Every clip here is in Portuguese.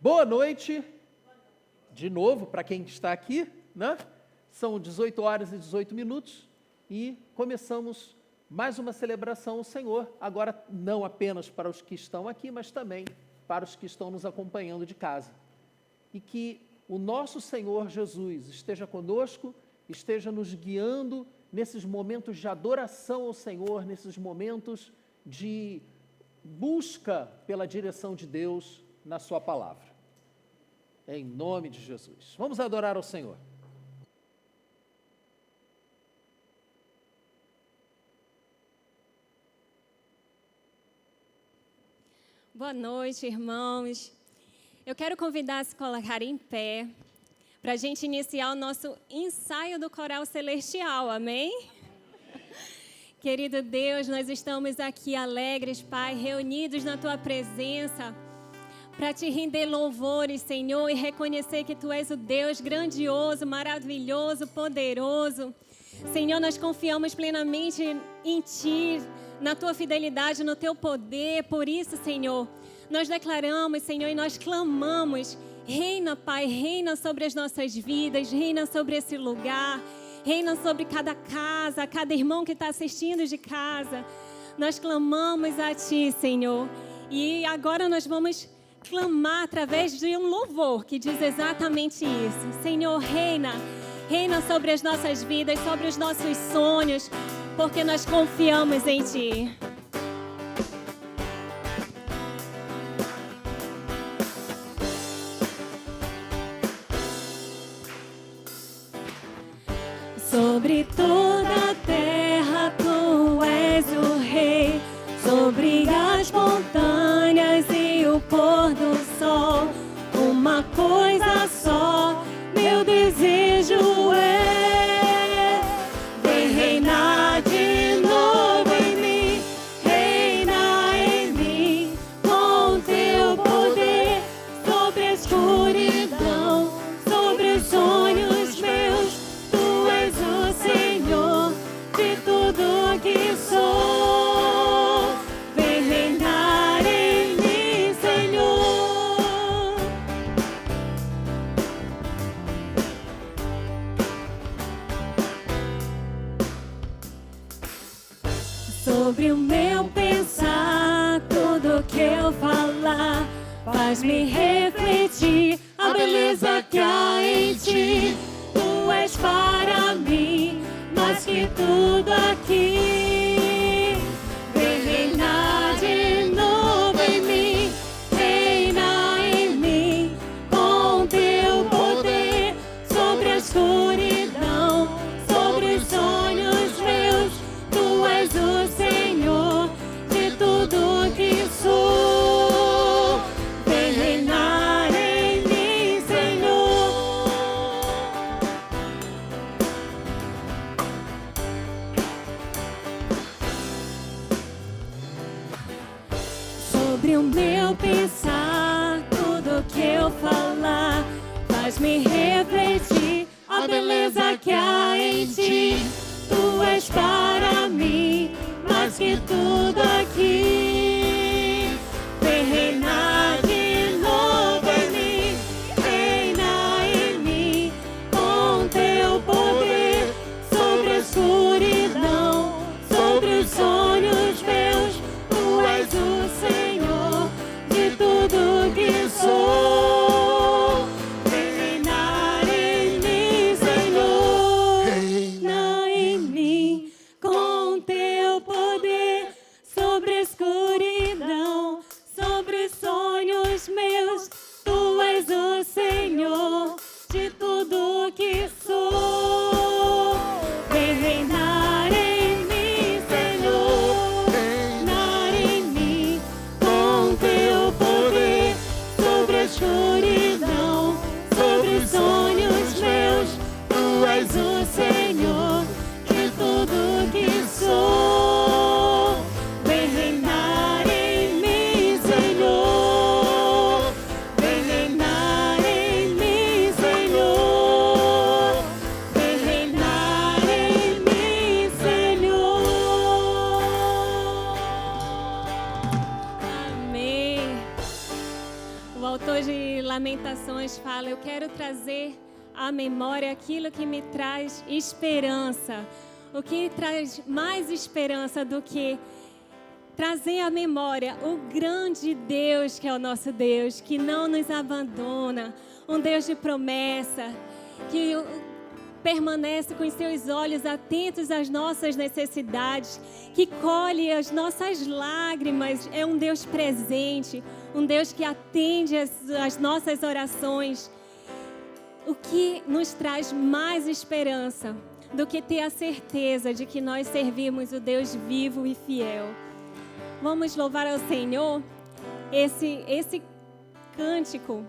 Boa noite, de novo, para quem está aqui, né? São 18 horas e 18 minutos e começamos mais uma celebração ao Senhor, agora não apenas para os que estão aqui, mas também para os que estão nos acompanhando de casa. E que o nosso Senhor Jesus esteja conosco, esteja nos guiando nesses momentos de adoração ao Senhor, nesses momentos de busca pela direção de Deus na sua palavra. Em nome de Jesus. Vamos adorar ao Senhor. Boa noite, irmãos. Eu quero convidar a se colocar em pé para a gente iniciar o nosso ensaio do Coral Celestial, amém? Querido Deus, nós estamos aqui alegres, Pai, reunidos na Tua presença, para Te render louvores, Senhor, e reconhecer que Tu és o Deus grandioso, maravilhoso, poderoso. Senhor, nós confiamos plenamente em Ti, na Tua fidelidade, no Teu poder. Por isso, Senhor, nós declaramos, Senhor, e nós clamamos: reina, Pai, reina sobre as nossas vidas, reina sobre esse lugar, reina sobre cada casa, cada irmão que está assistindo de casa. Nós clamamos a Ti, Senhor, e agora nós vamos clamar através de um louvor que diz exatamente isso. Senhor, reina, reina sobre as nossas vidas, sobre os nossos sonhos, porque nós confiamos em Ti. Sobre toda a terra Tu és o Rei, sobre as montanhas e o pôr do sol, uma coisa só, meu desejo é vem reinar de novo em mim, reina em mim, com Teu poder, sobre a escuridão, sobre os sonhos meus, Tu és o Senhor de tudo que sou. Vem reinar em mim, Senhor. Sobre o meu pensar, tudo que eu falar, faz-me refletir a beleza que há em Ti. Tu és para mim mais que tudo aqui. Vem reinar de novo em mim, reina em mim, com Teu poder, sobre a escuridão, sobre os sonhos meus. Tu és o Senhor de tudo que sou. Vem reinar em mim, Senhor. Sobre o meu pensar, tudo que eu falar, faz-me refletir a beleza que há em Ti. Tu és para mim mais que tudo aqui. Vem reinar de novo em mim, reina em mim, com Teu poder, sobre a escuridão, sobre os sonhos meus. Tu és o Senhor de tudo que sou. Vem reinar em mim, Senhor. Reina em mim, com Teu poder, sobre a escuridão. corações fala: eu quero trazer à memória aquilo que me traz esperança. O que traz mais esperança do que trazer à memória o grande Deus que é o nosso Deus, que não nos abandona, um Deus de promessa, que permanece com os seus olhos atentos às nossas necessidades, que colhe as nossas lágrimas, é um Deus presente, um Deus que atende as nossas orações. O que nos traz mais esperança do que ter a certeza de que nós servimos o Deus vivo e fiel? Vamos louvar ao Senhor esse cântico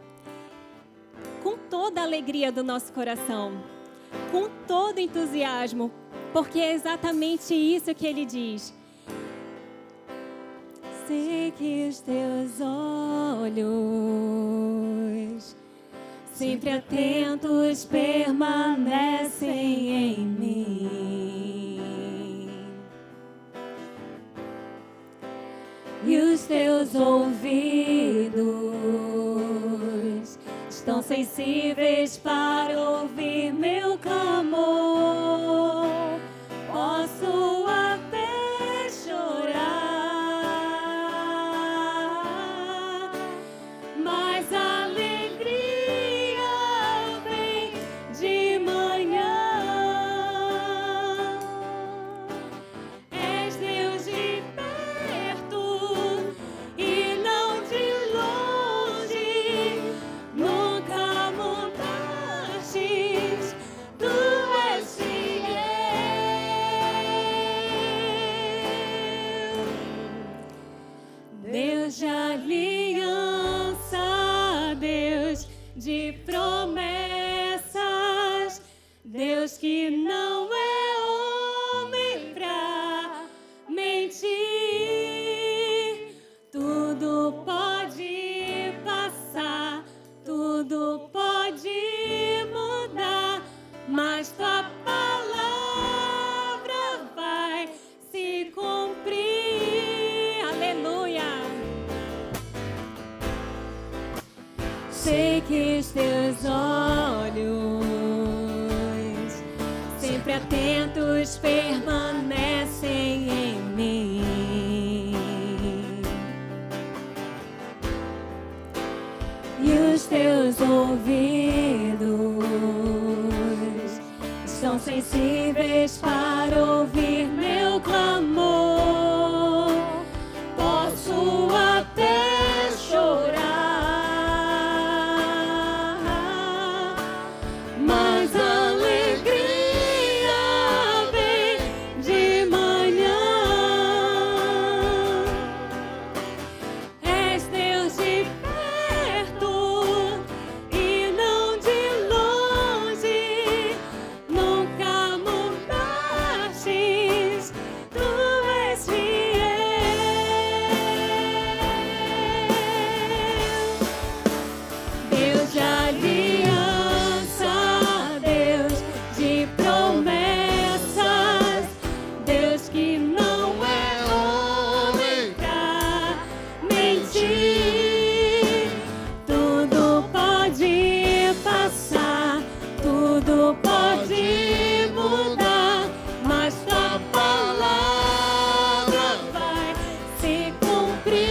com toda a alegria do nosso coração, com todo entusiasmo, porque é exatamente isso que Ele diz. Sei que os teus olhos, sempre atentos, permanecem em mim, e os teus ouvidos estão sensíveis para ouvir meu clamor. Posso até chorar, mas a alegria vem de manhã. És Deus de perto e não de longe, nunca mudastes, tu és fiel. Deus de aliança, Deus de promessas, Deus que não é homem pra mentir. Tudo pode passar, tudo pode mudar, mas tua palavra vai se cumprir. Aleluia! Sei que os teus olhos, sempre atentos, permanecem em mim, e os teus ouvidos estão sensíveis para ouvir meu clamor. Posso até chorar, mas a alegria vem de manhã. És Deus de perto e não de longe, nunca mudastes, tu és fiel. Deus de aliança, Deus de promessas, Deus que não é homem pra mentir. Tudo pode passar, tudo pode mudar, mas tua palavra vai se cumprir.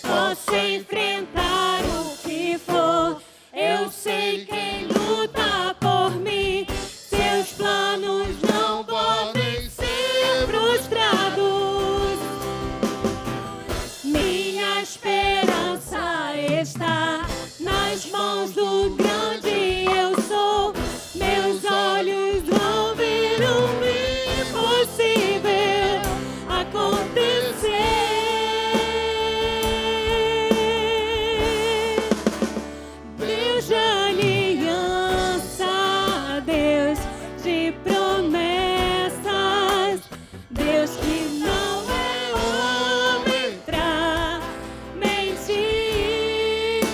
Posso enfrentar o que for, eu sei quem luta por mim. Seus planos não podem ser frustrados. Minha esperança está nas mãos do grande eu sou. Meus olhos vão ver o impossível acontecer. Deus de aliança, Deus de promessas, Deus que não é homem pra mentir.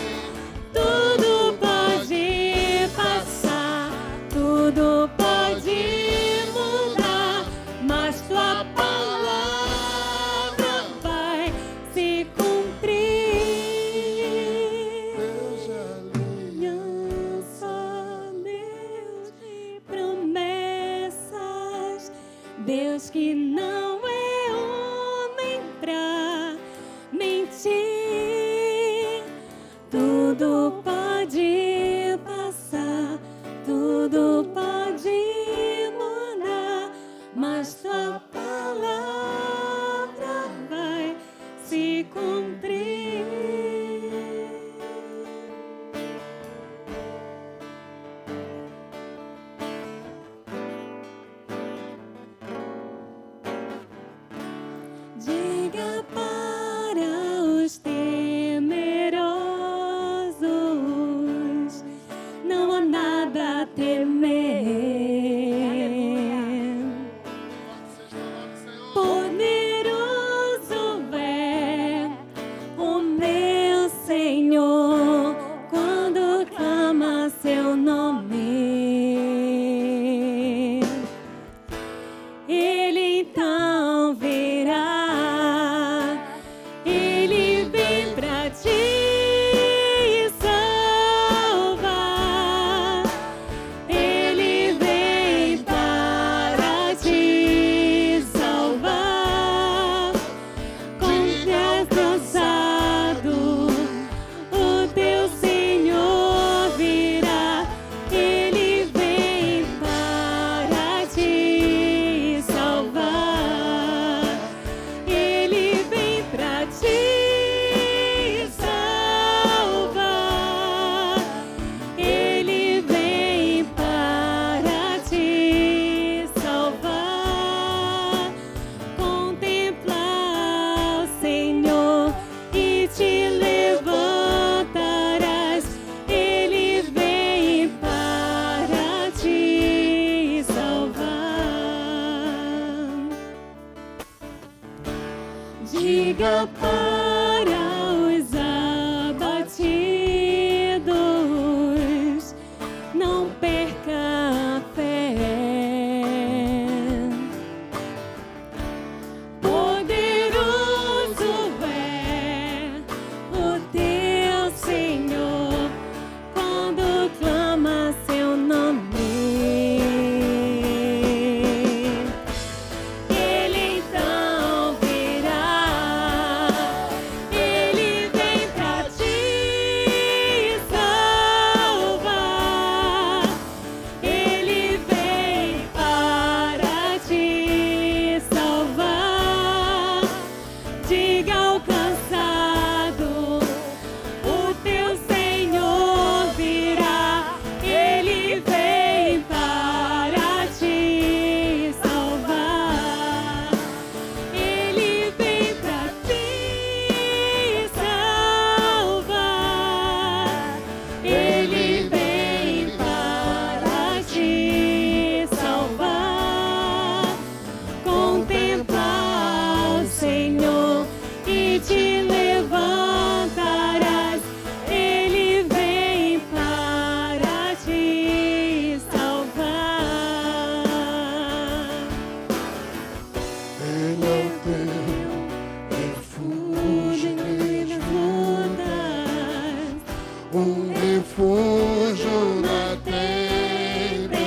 um refúgio na tempestade,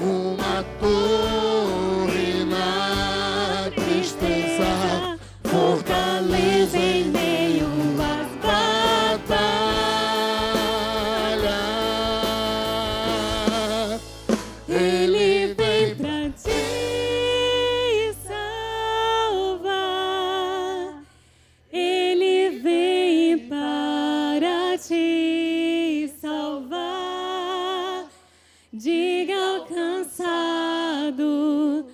uma torre na tristeza, fortaleza em meio às batalhas. Ele vem pra te salvar. Ele vem para te salvar. Diga ao cansado,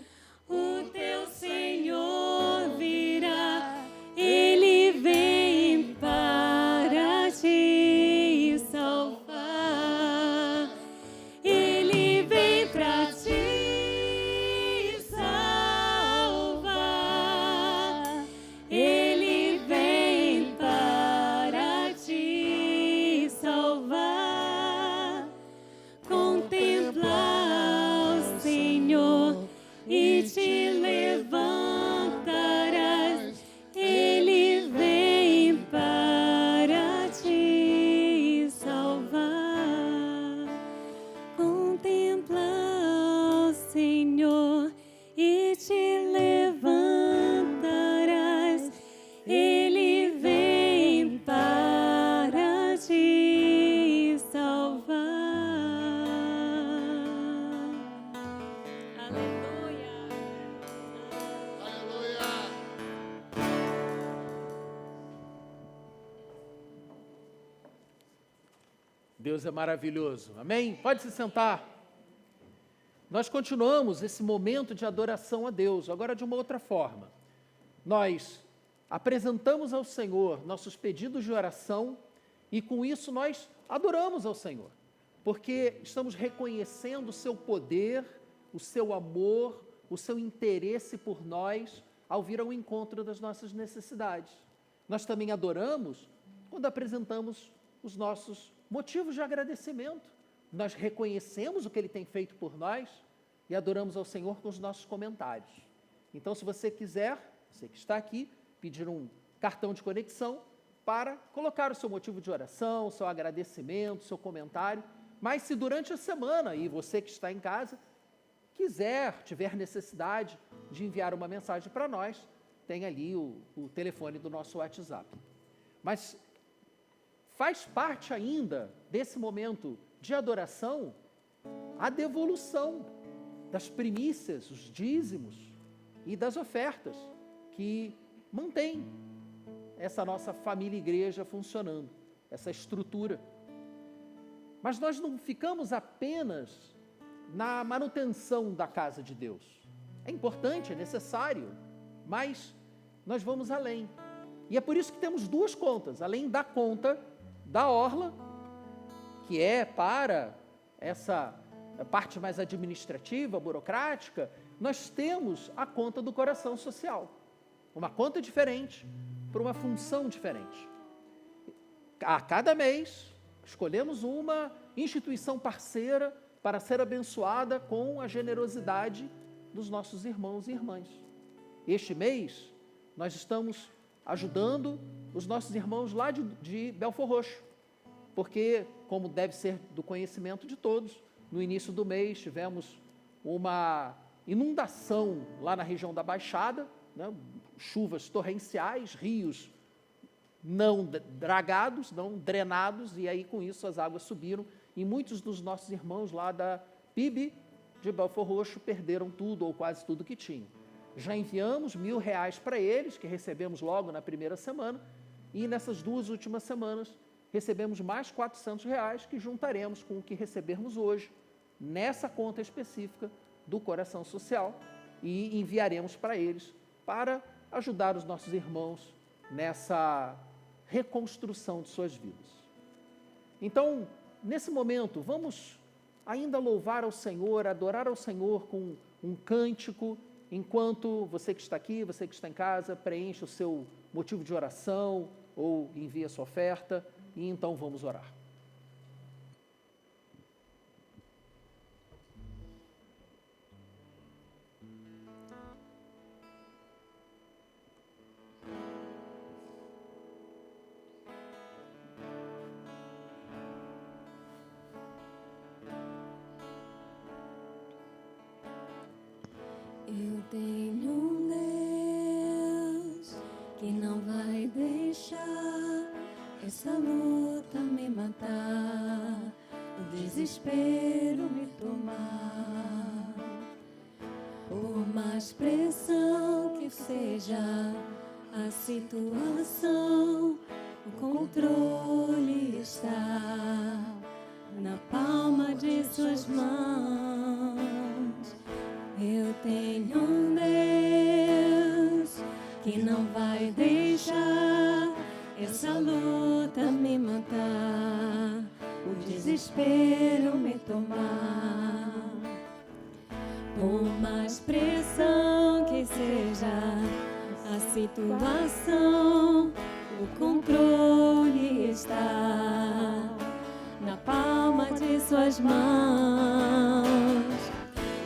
o teu Senhor virá. Ele vem para te salvar. Ele vem para te salvar. Ele vem para te salvar. Contemplar o Senhor e te levantarás. Ele vem para te salvar. Contemplar o Senhor e te levantarás. Ele vem para te salvar. Aleluia. Aleluia. Deus é maravilhoso. Amém? Pode se sentar. Nós continuamos esse momento de adoração a Deus, agora de uma outra forma. Nós apresentamos ao Senhor nossos pedidos de oração e com isso nós adoramos ao Senhor, porque estamos reconhecendo o seu poder, o seu amor, o seu interesse por nós ao vir ao encontro das nossas necessidades. Nós também adoramos quando apresentamos os nossos motivos de agradecimento. Nós reconhecemos o que Ele tem feito por nós e adoramos ao Senhor com os nossos comentários. Então, se você quiser, você que está aqui, pedir um cartão de conexão para colocar o seu motivo de oração, o seu agradecimento, o seu comentário. Mas se durante a semana, e você que está em casa, tiver necessidade de enviar uma mensagem para nós, tem ali o telefone do nosso WhatsApp. Mas faz parte ainda desse momento de adoração a devolução das primícias, os dízimos e das ofertas que mantém essa nossa família igreja funcionando, essa estrutura. Mas nós não ficamos apenas na manutenção da casa de Deus. É importante, é necessário, mas nós vamos além. E é por isso que temos duas contas, além da conta da orla, que é para essa parte mais administrativa, burocrática, nós temos a conta do coração social. Uma conta diferente, para uma função diferente. A cada mês, escolhemos uma instituição parceira para ser abençoada com a generosidade dos nossos irmãos e irmãs. Este mês, nós estamos ajudando os nossos irmãos lá de Belfor Roxo, porque, como deve ser do conhecimento de todos, no início do mês tivemos uma inundação lá na região da Baixada, né, chuvas torrenciais, rios não dragados, não drenados, e aí com isso as águas subiram, e muitos dos nossos irmãos lá da PIB de Belfor Roxo perderam tudo ou quase tudo que tinham. Já enviamos R$1.000 para eles, que recebemos logo na primeira semana, e nessas duas últimas semanas recebemos mais R$400 que juntaremos com o que recebermos hoje, nessa conta específica do Coração Social, e enviaremos para eles, para ajudar os nossos irmãos nessa reconstrução de suas vidas. Então, nesse momento, vamos ainda louvar ao Senhor, adorar ao Senhor com um cântico, enquanto você que está aqui, você que está em casa, preenche o seu motivo de oração ou envia a sua oferta, e então vamos orar. Eu tenho um Deus que não vai deixar essa luta me matar, o desespero me tomar. Por mais pressão que seja a situação, o controle está na palma de suas mãos. Eu tenho um Deus que não vai deixar essa luta me matar, o desespero me tomar. Por mais pressão que seja a situação, o controle está na palma de suas mãos.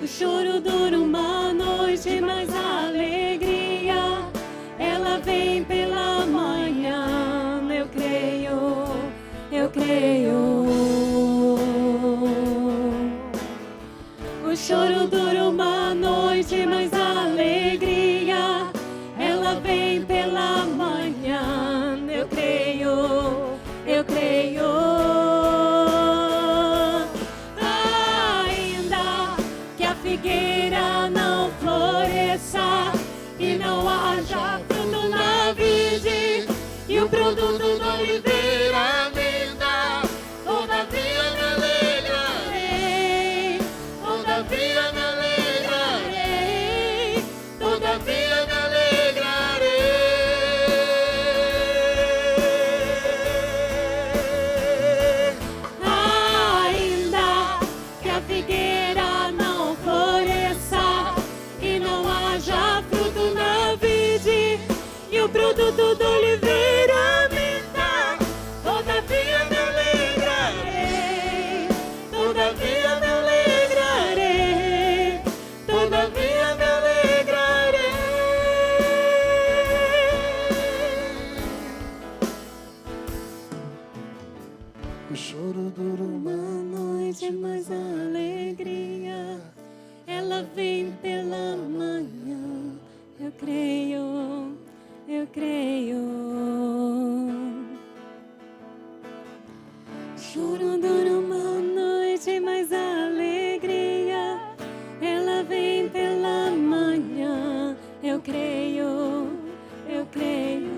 O choro dura uma noite, mas a alegria, ela vem pela manhã. Eu creio, eu creio. O choro dura uma noite, mas a alegria, ela vem pela manhã. Eu creio, eu creio. Ainda que a figueira não floresça e não haja fruto na vide e o produto da oliveira minta, todavia me alegrarei, todavia me alegrarei, todavia me alegrarei. Ainda que a figueira não floresça e não haja fruto na vide e o produto da oliveira minta, todavia me alegrarei, todavia me alegrarei, todavia me alegrarei. O choro dura Uma noite, mas a alegria, ela vem pela manhã. Eu creio, eu creio. Choro dura uma noite, mas a alegria, ela vem pela manhã. Eu creio, eu creio.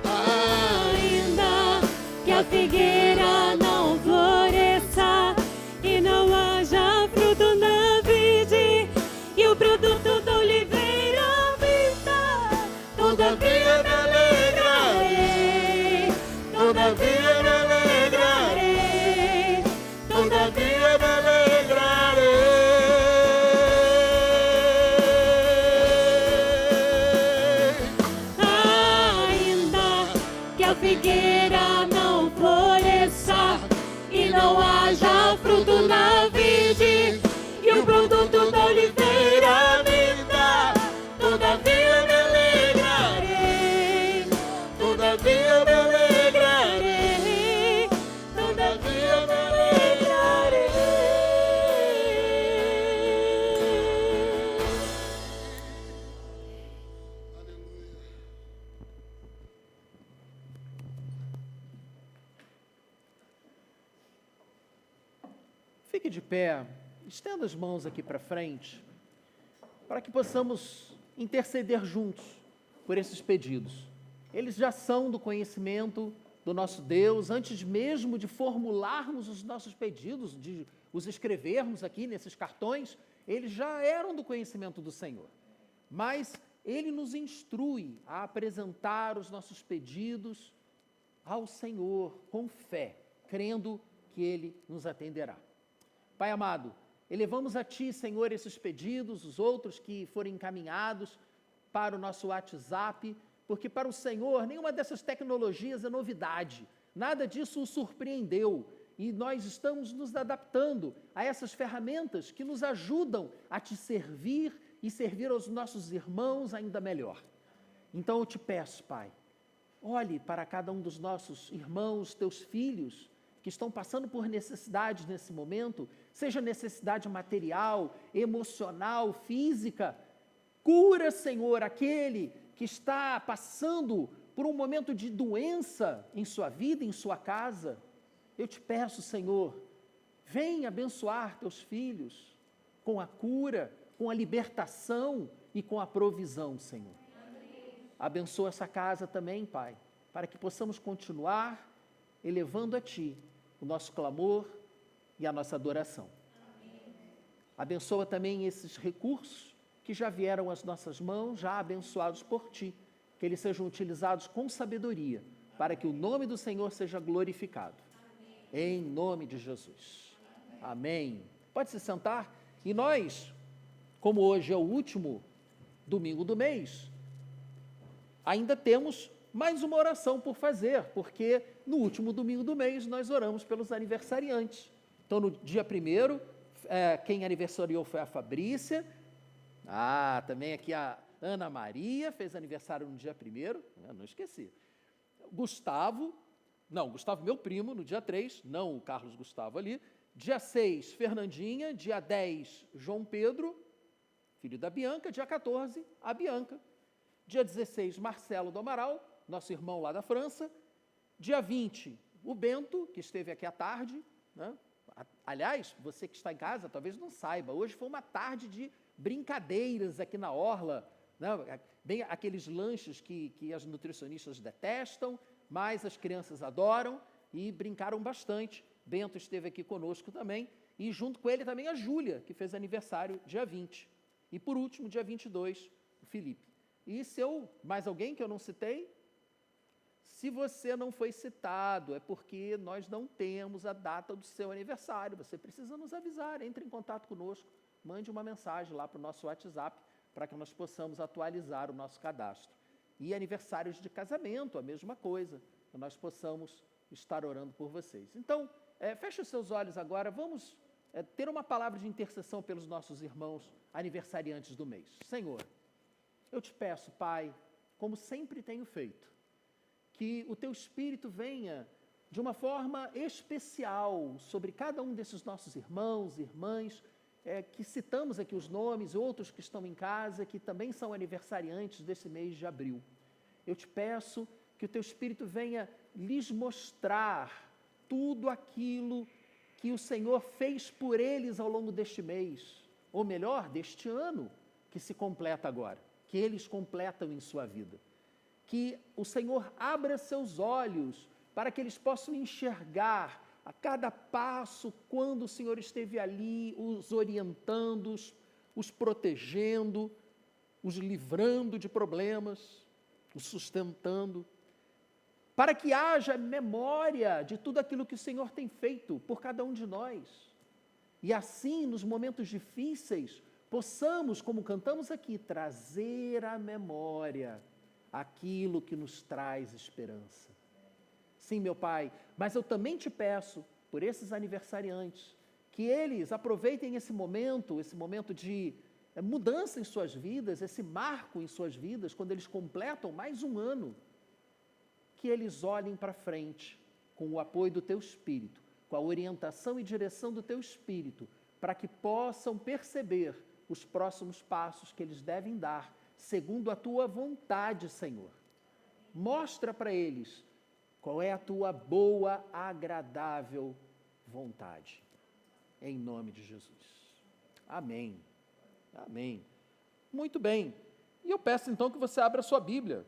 Ainda que a figueira não floresça e não haja fruto na vide e o produto da oliveira minta, todavia me alegrarei, todavia me alegrarei, todavia me alegrarei. Ainda que a figueira não floresça e não haja fruto na vide e o produto da oliveira minta, todavia me alegrarei, todavia me alegrarei, todavia me alegrarei. Fique de pé, estenda as mãos aqui para frente, para que possamos interceder juntos por esses pedidos. Eles já são do conhecimento do nosso Deus, antes mesmo de formularmos os nossos pedidos, de os escrevermos aqui nesses cartões, eles já eram do conhecimento do Senhor. Mas Ele nos instrui a apresentar os nossos pedidos ao Senhor com fé, crendo que Ele nos atenderá. Pai amado, elevamos a Ti, Senhor, esses pedidos, os outros que forem encaminhados para o nosso WhatsApp, porque para o Senhor nenhuma dessas tecnologias é novidade, nada disso o surpreendeu, e nós estamos nos adaptando a essas ferramentas que nos ajudam a Te servir e servir aos nossos irmãos ainda melhor. Então eu te peço, Pai, olhe para cada um dos nossos irmãos, Teus filhos, que estão passando por necessidades nesse momento, seja necessidade material, emocional, física. Cura, Senhor, aquele que está passando por um momento de doença em sua vida, em sua casa. Eu te peço, Senhor, vem abençoar teus filhos com a cura, com a libertação e com a provisão, Senhor. Abençoa essa casa também, Pai, para que possamos continuar elevando a Ti o nosso clamor e a nossa adoração. Abençoa também esses recursos que já vieram às nossas mãos, já abençoados por Ti, que eles sejam utilizados com sabedoria, para que o nome do Senhor seja glorificado. Em nome de Jesus. Amém. Pode se sentar. E nós, como hoje é o último domingo do mês, ainda temos mais uma oração por fazer, porque no último domingo do mês nós oramos pelos aniversariantes. Então, no dia 1º, quem aniversariou foi a Fabrícia. Também aqui a Ana Maria fez aniversário no dia 1º, não esqueci. Gustavo, meu primo, no dia 3, não o Carlos Gustavo ali. Dia 6, Fernandinha. Dia 10, João Pedro, filho da Bianca. Dia 14, a Bianca. Dia 16, Marcelo do Amaral, nosso irmão lá da França. Dia 20, o Bento, que esteve aqui à tarde, né? Aliás, você que está em casa talvez não saiba, hoje foi uma tarde de brincadeiras aqui na orla, né? Bem aqueles lanches que as nutricionistas detestam, mas as crianças adoram e brincaram bastante. Bento esteve aqui conosco também, e junto com ele também a Júlia, que fez aniversário dia 20. E por último, dia 22, o Felipe. E mais alguém que eu não citei? Se você não foi citado, é porque nós não temos a data do seu aniversário. Você precisa nos avisar, entre em contato conosco, mande uma mensagem lá para o nosso WhatsApp, para que nós possamos atualizar o nosso cadastro. E aniversários de casamento, a mesma coisa, que nós possamos estar orando por vocês. Então, feche os seus olhos agora, vamos ter uma palavra de intercessão pelos nossos irmãos aniversariantes do mês. Senhor, eu te peço, Pai, como sempre tenho feito, que o Teu Espírito venha de uma forma especial sobre cada um desses nossos irmãos e irmãs, que citamos aqui os nomes, outros que estão em casa, que também são aniversariantes desse mês de abril. Eu te peço que o Teu Espírito venha lhes mostrar tudo aquilo que o Senhor fez por eles ao longo deste mês, ou melhor, deste ano que se completa agora, que eles completam em sua vida. Que o Senhor abra seus olhos para que eles possam enxergar a cada passo quando o Senhor esteve ali, os orientando, os protegendo, os livrando de problemas, os sustentando, para que haja memória de tudo aquilo que o Senhor tem feito por cada um de nós. E assim, nos momentos difíceis, possamos, como cantamos aqui, trazer à memória aquilo que nos traz esperança. Sim, meu Pai, mas eu também te peço, por esses aniversariantes, que eles aproveitem esse momento de mudança em suas vidas, esse marco em suas vidas, quando eles completam mais um ano, que eles olhem para frente, com o apoio do Teu Espírito, com a orientação e direção do Teu Espírito, para que possam perceber os próximos passos que eles devem dar, segundo a Tua vontade, Senhor. Mostra para eles qual é a Tua boa, agradável vontade. Em nome de Jesus. Amém. Amém. Muito bem. E eu peço então que você abra a sua Bíblia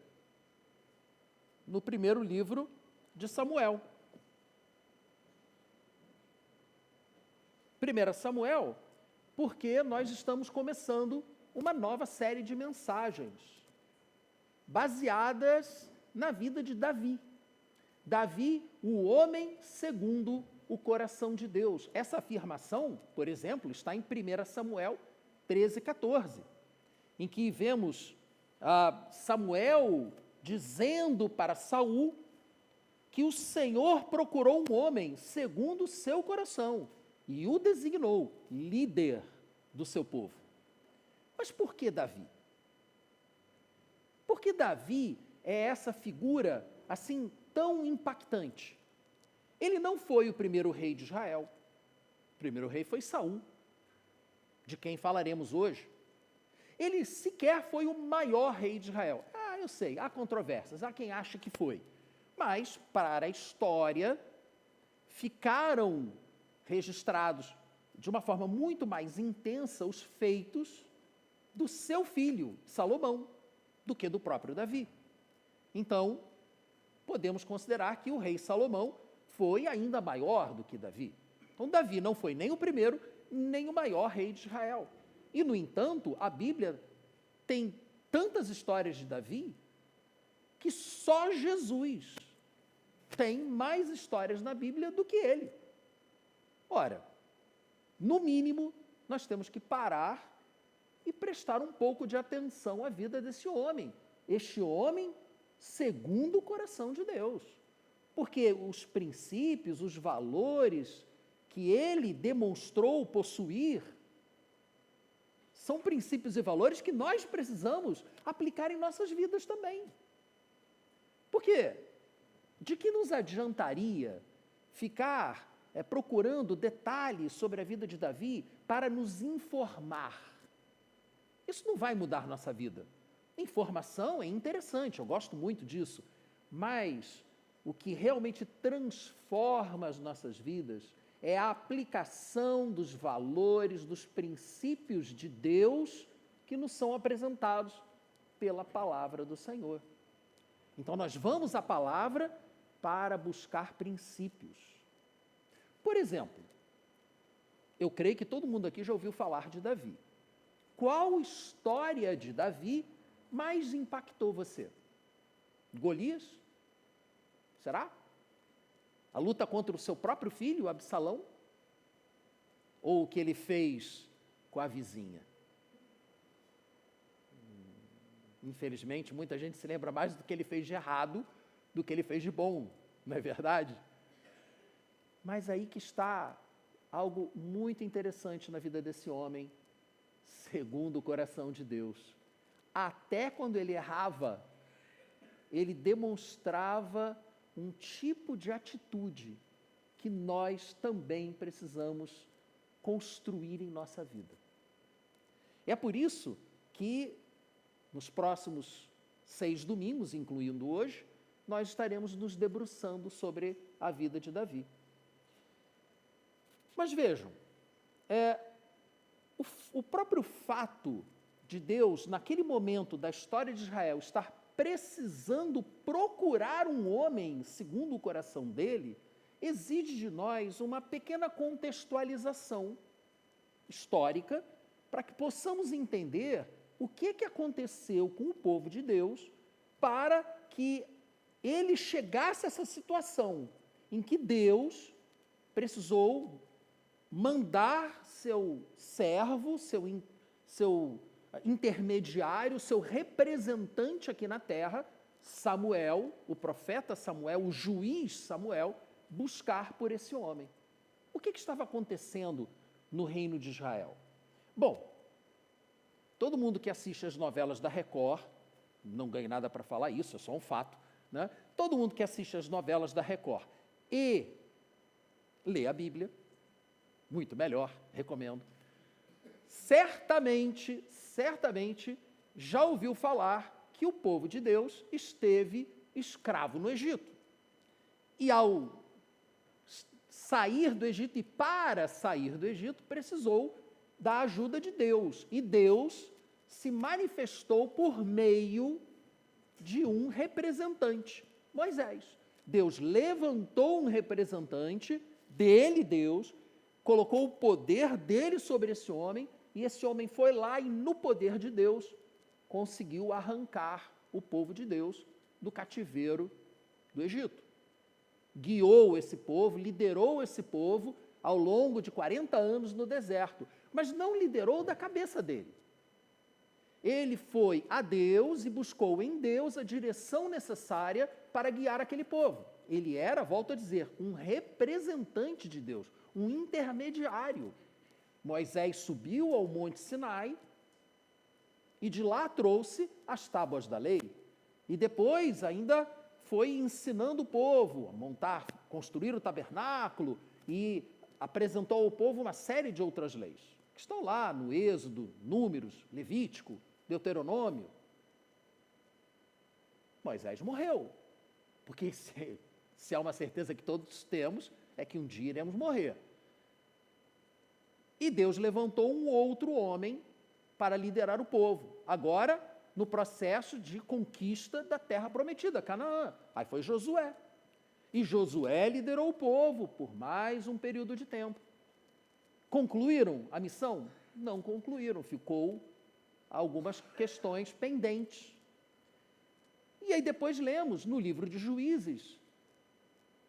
no primeiro livro de Samuel. 1 Samuel, porque nós estamos começando uma nova série de mensagens baseadas na vida de Davi. Davi, o homem segundo o coração de Deus. Essa afirmação, por exemplo, está em 1 Samuel 13:14, em que vemos Samuel dizendo para Saul que o Senhor procurou um homem segundo o seu coração e o designou líder do seu povo. Mas por que Davi? Porque Davi é essa figura assim tão impactante. Ele não foi o primeiro rei de Israel. O primeiro rei foi Saul, de quem falaremos hoje. Ele sequer foi o maior rei de Israel. Eu sei, há controvérsias, há quem acha que foi. Mas, para a história, ficaram registrados de uma forma muito mais intensa os feitos do seu filho, Salomão, do que do próprio Davi. Então, podemos considerar que o rei Salomão foi ainda maior do que Davi. Então, Davi não foi nem o primeiro, nem o maior rei de Israel. E, no entanto, a Bíblia tem tantas histórias de Davi que só Jesus tem mais histórias na Bíblia do que ele. Ora, no mínimo, nós temos que parar e prestar um pouco de atenção à vida desse homem. Este homem segundo o coração de Deus. Porque os princípios, os valores que ele demonstrou possuir são princípios e valores que nós precisamos aplicar em nossas vidas também. Por quê? De que nos adiantaria ficar procurando detalhes sobre a vida de Davi para nos informar? Isso não vai mudar nossa vida. Informação é interessante, eu gosto muito disso, mas o que realmente transforma as nossas vidas é a aplicação dos valores, dos princípios de Deus que nos são apresentados pela palavra do Senhor. Então, nós vamos à palavra para buscar princípios. Por exemplo, eu creio que todo mundo aqui já ouviu falar de Davi. Qual história de Davi mais impactou você? Golias? Será? A luta contra o seu próprio filho, Absalão? Ou o que ele fez com a vizinha? Infelizmente, muita gente se lembra mais do que ele fez de errado do que ele fez de bom, não é verdade? Mas aí que está algo muito interessante na vida desse homem, segundo o coração de Deus. Até quando ele errava, ele demonstrava um tipo de atitude que nós também precisamos construir em nossa vida. É por isso que nos próximos 6 domingos, incluindo hoje, nós estaremos nos debruçando sobre a vida de Davi. Mas vejam, o próprio fato de Deus, naquele momento da história de Israel, estar precisando procurar um homem segundo o coração dele, exige de nós uma pequena contextualização histórica para que possamos entender o que aconteceu com o povo de Deus para que ele chegasse a essa situação em que Deus precisou mandar seu servo, seu intermediário, seu representante aqui na terra, Samuel, o profeta Samuel, o juiz Samuel, buscar por esse homem. O que estava acontecendo no reino de Israel? Bom, todo mundo que assiste as novelas da Record, não ganha nada para falar isso, é só um fato, né? Todo mundo que assiste as novelas da Record e lê a Bíblia, muito melhor, recomendo, certamente já ouviu falar que o povo de Deus esteve escravo no Egito. E ao sair do Egito, e para sair do Egito, precisou da ajuda de Deus. E Deus se manifestou por meio de um representante, Moisés. Deus levantou um representante dele, Deus, colocou o poder dele sobre esse homem, e esse homem foi lá e, no poder de Deus, conseguiu arrancar o povo de Deus do cativeiro do Egito. Guiou esse povo, liderou esse povo ao longo de 40 anos no deserto, mas não liderou da cabeça dele. Ele foi a Deus e buscou em Deus a direção necessária para guiar aquele povo. Ele era, volto a dizer, um representante de Deus, um intermediário. Moisés subiu ao Monte Sinai e de lá trouxe as tábuas da lei. E depois ainda foi ensinando o povo a montar, construir o tabernáculo e apresentou ao povo uma série de outras leis, que estão lá no Êxodo, Números, Levítico, Deuteronômio. Moisés morreu, porque se há uma certeza que todos temos, é que um dia iremos morrer. E Deus levantou um outro homem para liderar o povo, agora no processo de conquista da terra prometida, Canaã. Aí foi Josué. E Josué liderou o povo por mais um período de tempo. Concluíram a missão? Não concluíram, ficou algumas questões pendentes. E aí depois lemos no livro de Juízes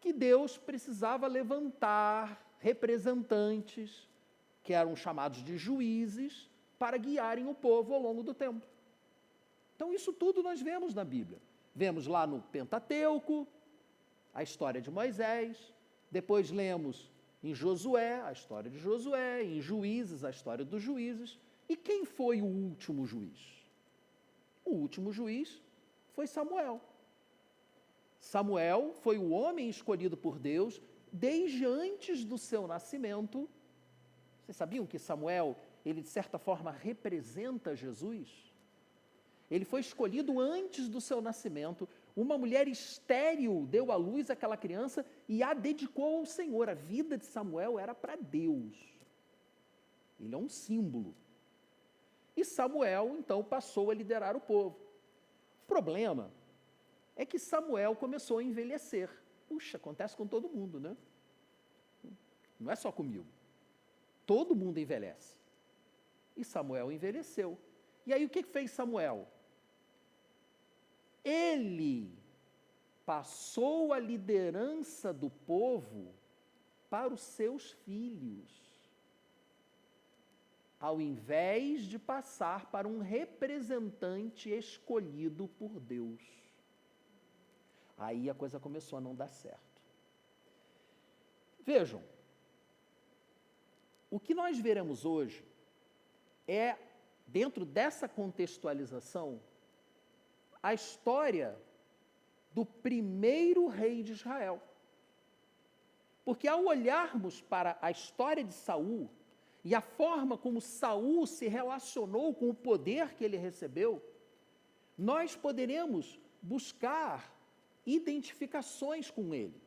que Deus precisava levantar representantes, que eram chamados de juízes, para guiarem o povo ao longo do tempo. Então isso tudo nós vemos na Bíblia. Vemos lá no Pentateuco a história de Moisés, depois lemos em Josué a história de Josué, em Juízes a história dos juízes. E quem foi o último juiz? O último juiz foi Samuel. Samuel foi o homem escolhido por Deus desde antes do seu nascimento. Vocês sabiam que Samuel, ele de certa forma representa Jesus? Ele foi escolhido antes do seu nascimento. Uma mulher estéril deu à luz aquela criança e a dedicou ao Senhor. A vida de Samuel era para Deus. Ele é um símbolo. E Samuel, então, passou a liderar o povo. O problema é que Samuel começou a envelhecer. Puxa, acontece com todo mundo, né? Não é só comigo. Todo mundo envelhece. E Samuel envelheceu. E aí o que fez Samuel? Ele passou a liderança do povo para os seus filhos, ao invés de passar para um representante escolhido por Deus. Aí a coisa começou a não dar certo. Vejam, o que nós veremos hoje é, dentro dessa contextualização, a história do primeiro rei de Israel. Porque ao olharmos para a história de Saul e a forma como Saul se relacionou com o poder que ele recebeu, nós poderemos buscar identificações com ele.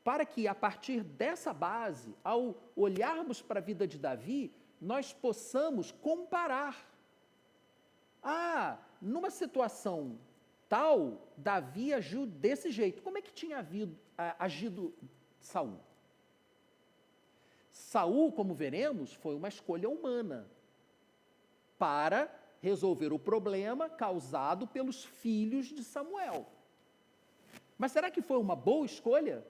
Para que, a partir dessa base, ao olharmos para a vida de Davi, nós possamos comparar. Numa situação tal, Davi agiu desse jeito. Como é que tinha agido Saul? Saul, como veremos, foi uma escolha humana para resolver o problema causado pelos filhos de Samuel. Mas será que foi uma boa escolha?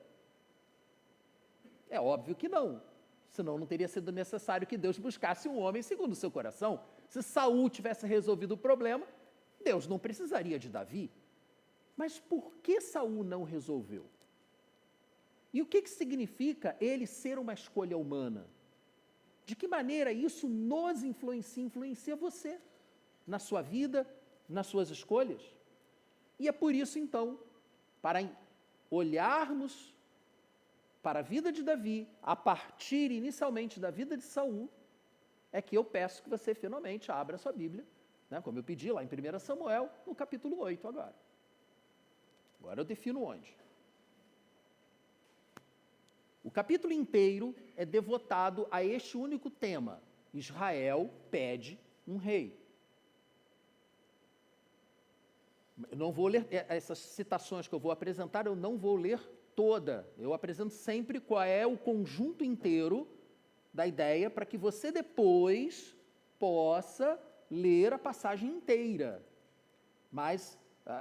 É óbvio que não. Senão não teria sido necessário que Deus buscasse um homem segundo o seu coração. Se Saul tivesse resolvido o problema, Deus não precisaria de Davi. Mas por que Saul não resolveu? E o que significa ele ser uma escolha humana? De que maneira isso nos influencia você, na sua vida, nas suas escolhas? E é por isso, então, para olharmos para a vida de Davi, a partir inicialmente da vida de Saul, é que eu peço que você finalmente abra a sua Bíblia, né, como eu pedi lá em 1 Samuel, no capítulo 8 agora. Agora eu defino onde. O capítulo inteiro é devotado a este único tema: Israel pede um rei. Eu não vou ler essas citações que eu vou apresentar, eu não vou ler toda. Eu apresento sempre qual é o conjunto inteiro da ideia para que você depois possa ler a passagem inteira. Mas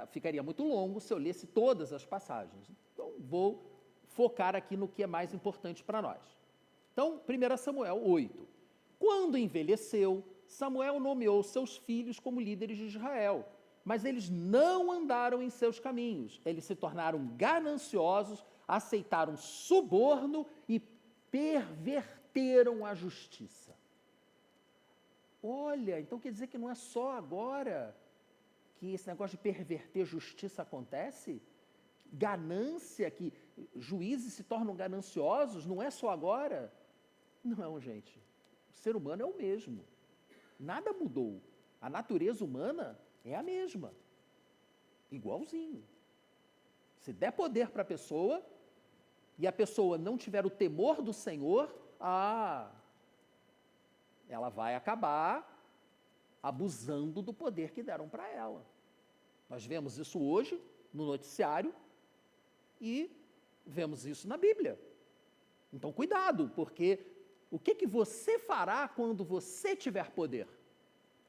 ficaria muito longo se eu lesse todas as passagens. Então, vou focar aqui no que é mais importante para nós. Então, 1 Samuel 8. Quando envelheceu, Samuel nomeou seus filhos como líderes de Israel, mas eles não andaram em seus caminhos. Eles se tornaram gananciosos, aceitaram suborno e perverteram a justiça. Olha, então quer dizer que não é só agora que esse negócio de perverter justiça acontece? Ganância, que juízes se tornam gananciosos, não é só agora. Não, gente. O ser humano é o mesmo. Nada mudou. A natureza humana é a mesma. Igualzinho. Se der poder para a pessoa e a pessoa não tiver o temor do Senhor, ela vai acabar abusando do poder que deram para ela. Nós vemos isso hoje no noticiário e vemos isso na Bíblia. Então, cuidado, porque o que você fará quando você tiver poder?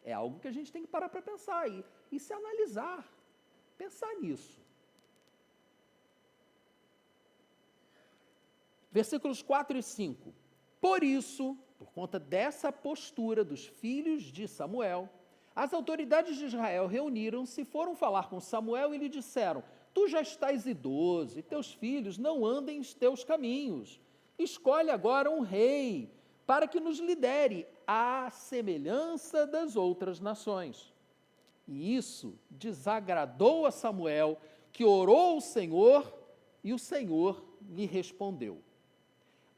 É algo que a gente tem que parar para pensar e se analisar, pensar nisso. Versículos 4 e 5. Por isso, por conta dessa postura dos filhos de Samuel, as autoridades de Israel reuniram-se, foram falar com Samuel e lhe disseram: tu já estás idoso e teus filhos não andem os teus caminhos. Escolhe agora um rei para que nos lidere à semelhança das outras nações. E isso desagradou a Samuel, que orou ao Senhor, e o Senhor lhe respondeu: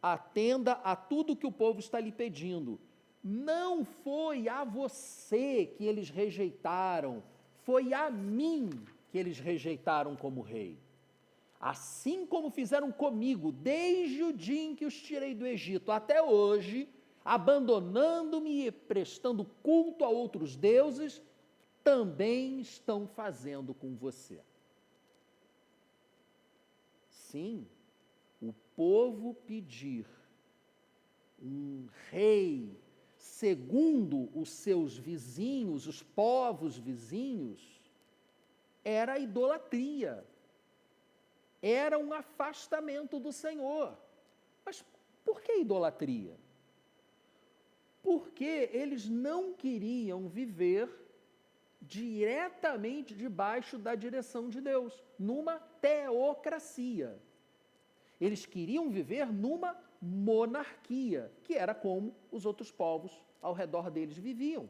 atenda a tudo que o povo está lhe pedindo. Não foi a você que eles rejeitaram, foi a mim que eles rejeitaram como rei. Assim como fizeram comigo desde o dia em que os tirei do Egito até hoje, abandonando-me e prestando culto a outros deuses, também estão fazendo com você. Sim, o povo pedir um rei segundo os seus vizinhos, os povos vizinhos, era idolatria, era um afastamento do Senhor. Mas por que idolatria? Porque eles não queriam viver diretamente debaixo da direção de Deus, numa teocracia. Eles queriam viver numa monarquia, que era como os outros povos ao redor deles viviam,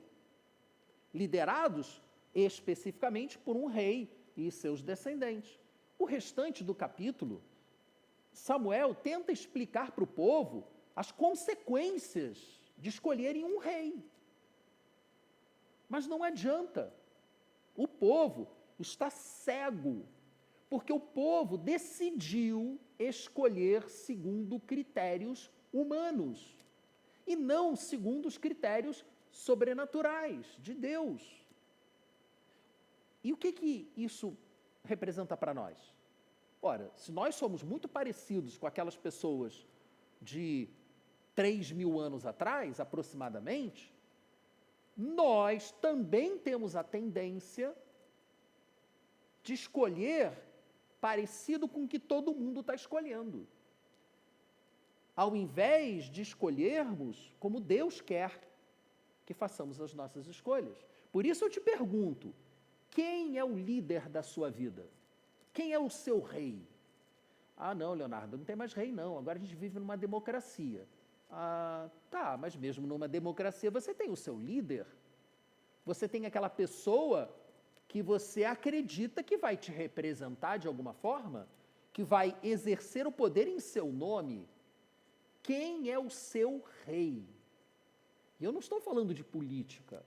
liderados especificamente por um rei e seus descendentes. O restante do capítulo, Samuel tenta explicar para o povo as consequências de escolherem um rei. Mas não adianta. O povo está cego, porque o povo decidiu escolher segundo critérios humanos e não segundo os critérios sobrenaturais de Deus. E o que isso representa para nós? Ora, se nós somos muito parecidos com aquelas pessoas de 3.000 anos atrás, aproximadamente, nós também temos a tendência de escolher parecido com o que todo mundo está escolhendo, ao invés de escolhermos como Deus quer que façamos as nossas escolhas. Por isso eu te pergunto, quem é o líder da sua vida? Quem é o seu rei? Ah, não, Leonardo, não tem mais rei não, agora a gente vive numa democracia. Ah, tá, mas mesmo numa democracia você tem o seu líder, você tem aquela pessoa que você acredita que vai te representar de alguma forma, que vai exercer o poder em seu nome. Quem é o seu rei? E eu não estou falando de política,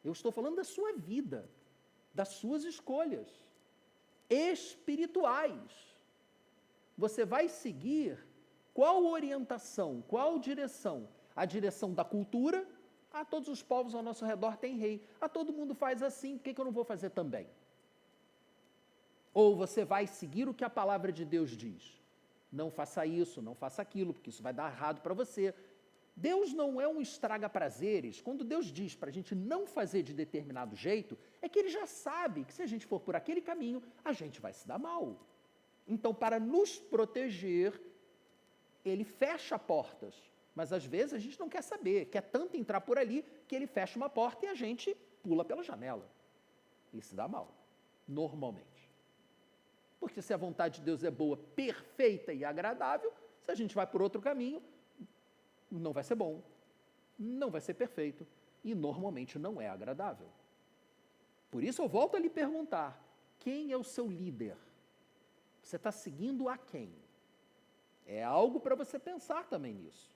eu estou falando da sua vida, das suas escolhas espirituais. Você vai seguir qual orientação, qual direção? A direção da cultura? Todos os povos ao nosso redor têm rei. Todo mundo faz assim, por que eu não vou fazer também? Ou você vai seguir o que a palavra de Deus diz? Não faça isso, não faça aquilo, porque isso vai dar errado para você. Deus não é um estraga-prazeres. Quando Deus diz para a gente não fazer de determinado jeito, é que Ele já sabe que se a gente for por aquele caminho, a gente vai se dar mal. Então, para nos proteger, Ele fecha portas. Mas às vezes a gente não quer saber, quer tanto entrar por ali que Ele fecha uma porta e a gente pula pela janela. E se dá mal, normalmente. Porque se a vontade de Deus é boa, perfeita e agradável, se a gente vai por outro caminho, não vai ser bom, não vai ser perfeito e normalmente não é agradável. Por isso eu volto a lhe perguntar, quem é o seu líder? Você está seguindo a quem? É algo para você pensar também nisso.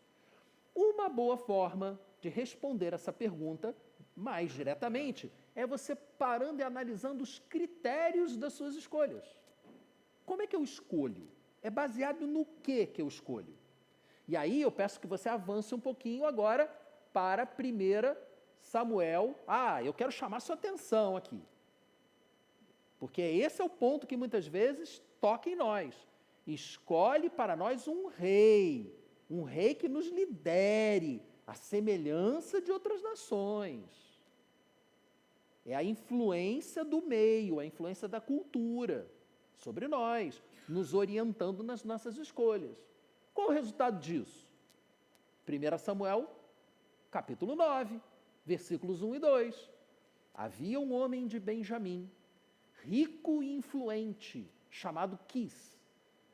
Uma boa forma de responder essa pergunta, mais diretamente, é você parando e analisando os critérios das suas escolhas. Como é que eu escolho? É baseado no que eu escolho? E aí eu peço que você avance um pouquinho agora para 1 Samuel. Eu quero chamar sua atenção aqui. Porque esse é o ponto que muitas vezes toca em nós. Escolhe para nós um rei que nos lidere, à semelhança de outras nações. É a influência do meio, a influência da cultura sobre nós, nos orientando nas nossas escolhas. Qual o resultado disso? 1 Samuel, capítulo 9, versículos 1 e 2. Havia um homem de Benjamim, rico e influente, chamado Quis.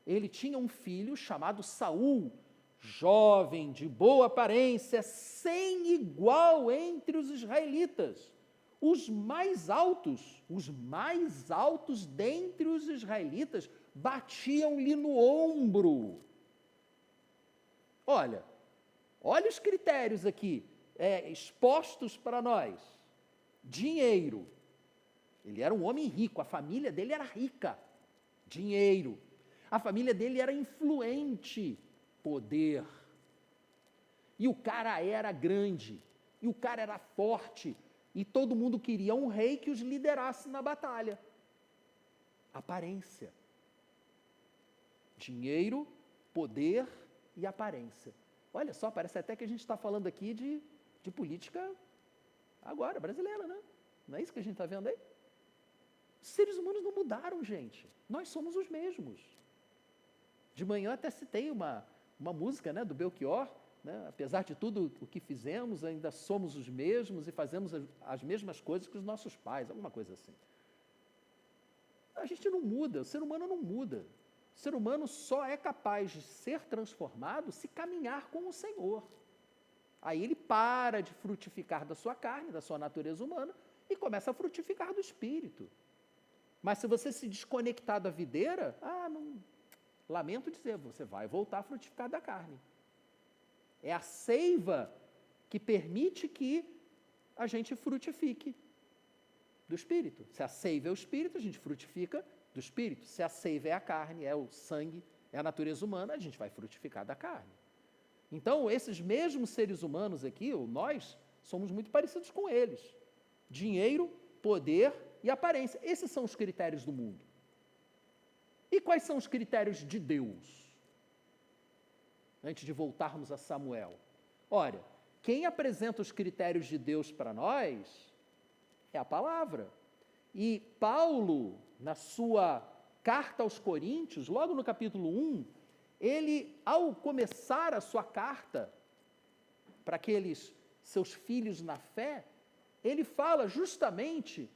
Ele tinha um filho chamado Saul, jovem, de boa aparência, sem igual entre os israelitas. Os mais altos dentre os israelitas batiam-lhe no ombro. Olha os critérios aqui expostos para nós. Dinheiro. Ele era um homem rico, a família dele era rica. Dinheiro. A família dele era influente. Poder. E o cara era grande. E o cara era forte. E todo mundo queria um rei que os liderasse na batalha. Aparência. Dinheiro, poder e aparência. Olha só, parece até que a gente está falando aqui de política agora, brasileira, né? Não é isso que a gente está vendo aí? Os seres humanos não mudaram, gente. Nós somos os mesmos. De manhã até citei uma música, né, do Belchior, né? Apesar de tudo o que fizemos, ainda somos os mesmos e fazemos as mesmas coisas que os nossos pais, alguma coisa assim. A gente não muda, o ser humano não muda. O ser humano só é capaz de ser transformado se caminhar com o Senhor. Aí ele para de frutificar da sua carne, da sua natureza humana, e começa a frutificar do Espírito. Mas se você se desconectar da videira, lamento dizer, você vai voltar a frutificar da carne. É a seiva que permite que a gente frutifique do Espírito. Se a seiva é o Espírito, a gente frutifica do Espírito. Se a seiva é a carne, é o sangue, é a natureza humana, a gente vai frutificar da carne. Então, esses mesmos seres humanos aqui, nós, somos muito parecidos com eles. Dinheiro, poder e aparência. Esses são os critérios do mundo. E quais são os critérios de Deus? Antes de voltarmos a Samuel. Olha, quem apresenta os critérios de Deus para nós é a palavra. E Paulo, na sua carta aos Coríntios, logo no capítulo 1, ele, ao começar a sua carta para aqueles seus filhos na fé, ele fala justamente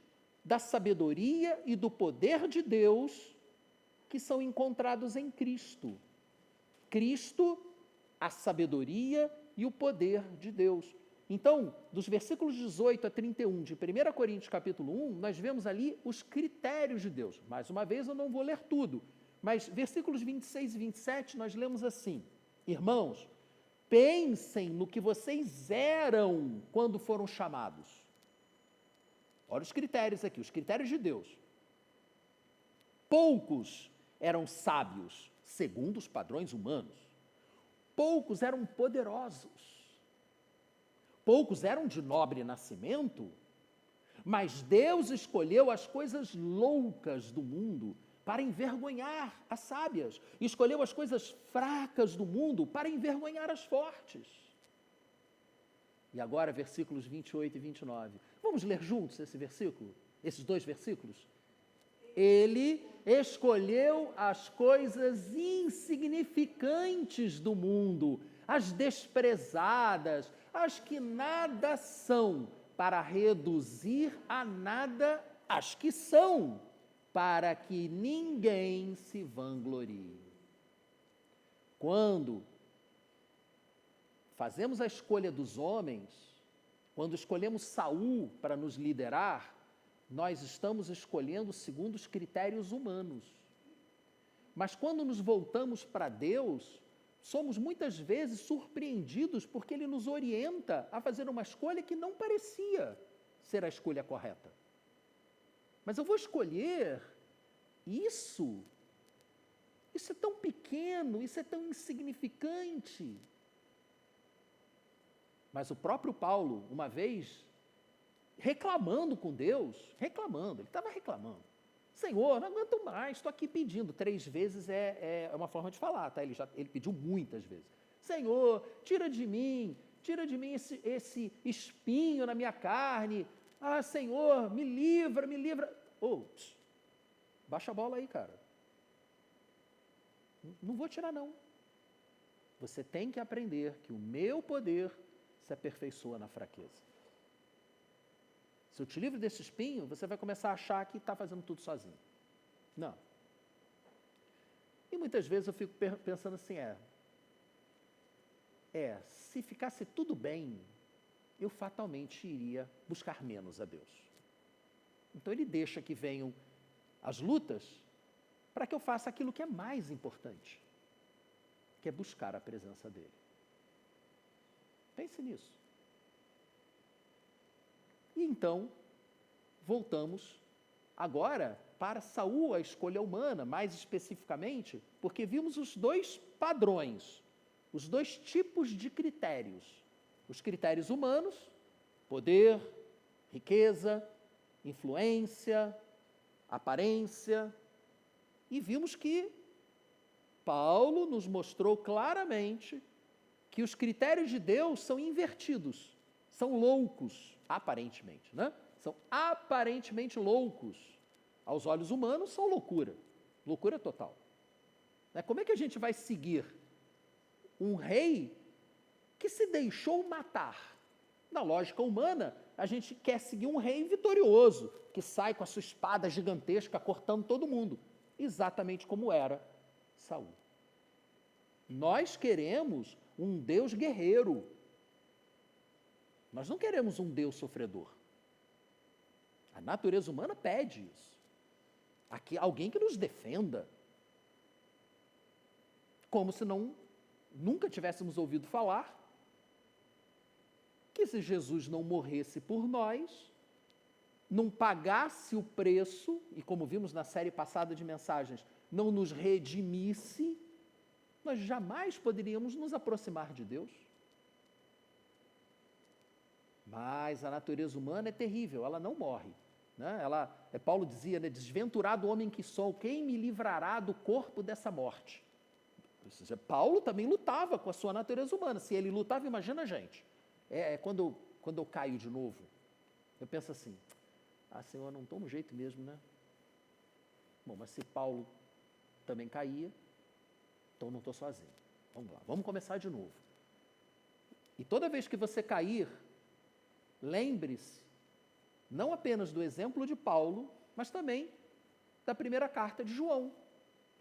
da sabedoria e do poder de Deus que são encontrados em Cristo. Cristo, a sabedoria e o poder de Deus. Então, dos versículos 18 a 31 de 1 Coríntios capítulo 1, nós vemos ali os critérios de Deus. Mais uma vez, eu não vou ler tudo, mas versículos 26 e 27 nós lemos assim: Irmãos, pensem no que vocês eram quando foram chamados. Olha os critérios aqui, os critérios de Deus. Poucos eram sábios, segundo os padrões humanos. Poucos eram poderosos. Poucos eram de nobre nascimento, mas Deus escolheu as coisas loucas do mundo para envergonhar as sábias, escolheu as coisas fracas do mundo para envergonhar as fortes. E agora, versículos 28 e 29. Vamos ler juntos esse versículo, esses dois versículos? Ele escolheu as coisas insignificantes do mundo, as desprezadas, as que nada são, para reduzir a nada as que são, para que ninguém se vanglorie. Quando fazemos a escolha dos homens, quando escolhemos Saul para nos liderar, nós estamos escolhendo segundo os critérios humanos. Mas quando nos voltamos para Deus, somos muitas vezes surpreendidos porque Ele nos orienta a fazer uma escolha que não parecia ser a escolha correta. Mas eu vou escolher isso. Isso é tão pequeno, isso é tão insignificante. Mas o próprio Paulo, uma vez, reclamando com Deus, ele estava reclamando. Senhor, não aguento mais, estou aqui pedindo. 3 vezes é uma forma de falar, tá? Ele pediu muitas vezes. Senhor, tira de mim esse espinho na minha carne. Ah, Senhor, me livra. Baixa a bola aí, cara. Não vou tirar, não. Você tem que aprender que o meu poder se aperfeiçoa na fraqueza. Se eu te livro desse espinho, você vai começar a achar que está fazendo tudo sozinho. Não. E muitas vezes eu fico pensando assim, se ficasse tudo bem, eu fatalmente iria buscar menos a Deus. Então Ele deixa que venham as lutas para que eu faça aquilo que é mais importante, que é buscar a presença dEle. Pense nisso. E então, voltamos agora para Saul, a escolha humana, mais especificamente, porque vimos os 2 padrões, os 2 tipos de critérios. Os critérios humanos, poder, riqueza, influência, aparência. E vimos que Paulo nos mostrou claramente que os critérios de Deus são invertidos, são loucos, aparentemente, né? São aparentemente loucos. Aos olhos humanos, são loucura total. Como é que a gente vai seguir um rei que se deixou matar? Na lógica humana, a gente quer seguir um rei vitorioso, que sai com a sua espada gigantesca cortando todo mundo, exatamente como era Saul. Nós queremos um Deus guerreiro. Nós não queremos um Deus sofredor. A natureza humana pede isso. Aqui, alguém que nos defenda. Como se nunca tivéssemos ouvido falar que se Jesus não morresse por nós, não pagasse o preço, e como vimos na série passada de mensagens, não nos redimisse, nós jamais poderíamos nos aproximar de Deus. Mas a natureza humana é terrível, ela não morre. Paulo dizia, desventurado homem que sou, quem me livrará do corpo dessa morte? Ou seja, Paulo também lutava com a sua natureza humana. Se ele lutava, imagina a gente. Quando eu caio de novo, eu penso assim, Senhor, não estou no jeito mesmo, né? Bom, mas se Paulo também caía, então não estou sozinho. Vamos lá, vamos começar de novo. E toda vez que você cair, lembre-se, não apenas do exemplo de Paulo, mas também da primeira carta de João,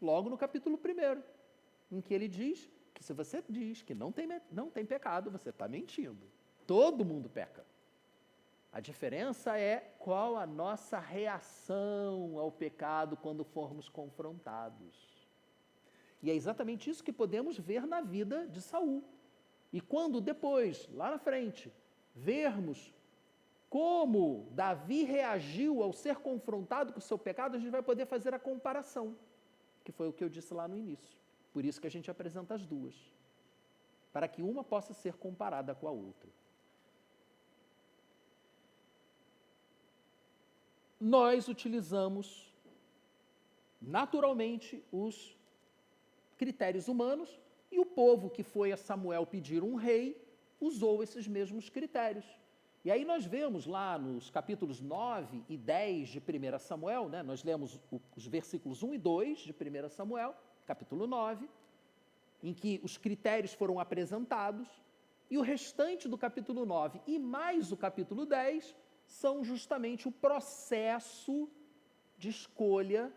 logo no capítulo 1, em que ele diz que se você diz que não tem pecado, você está mentindo. Todo mundo peca. A diferença é qual a nossa reação ao pecado quando formos confrontados. E é exatamente isso que podemos ver na vida de Saul. E quando depois, lá na frente, vermos como Davi reagiu ao ser confrontado com o seu pecado, a gente vai poder fazer a comparação, que foi o que eu disse lá no início. Por isso que a gente apresenta as duas, para que uma possa ser comparada com a outra. Nós utilizamos naturalmente os critérios humanos e o povo que foi a Samuel pedir um rei usou esses mesmos critérios. E aí nós vemos lá nos capítulos 9 e 10 de 1 Samuel, nós lemos os versículos 1 e 2 de 1 Samuel, capítulo 9, em que os critérios foram apresentados, e o restante do capítulo 9 e mais o capítulo 10 são justamente o processo de escolha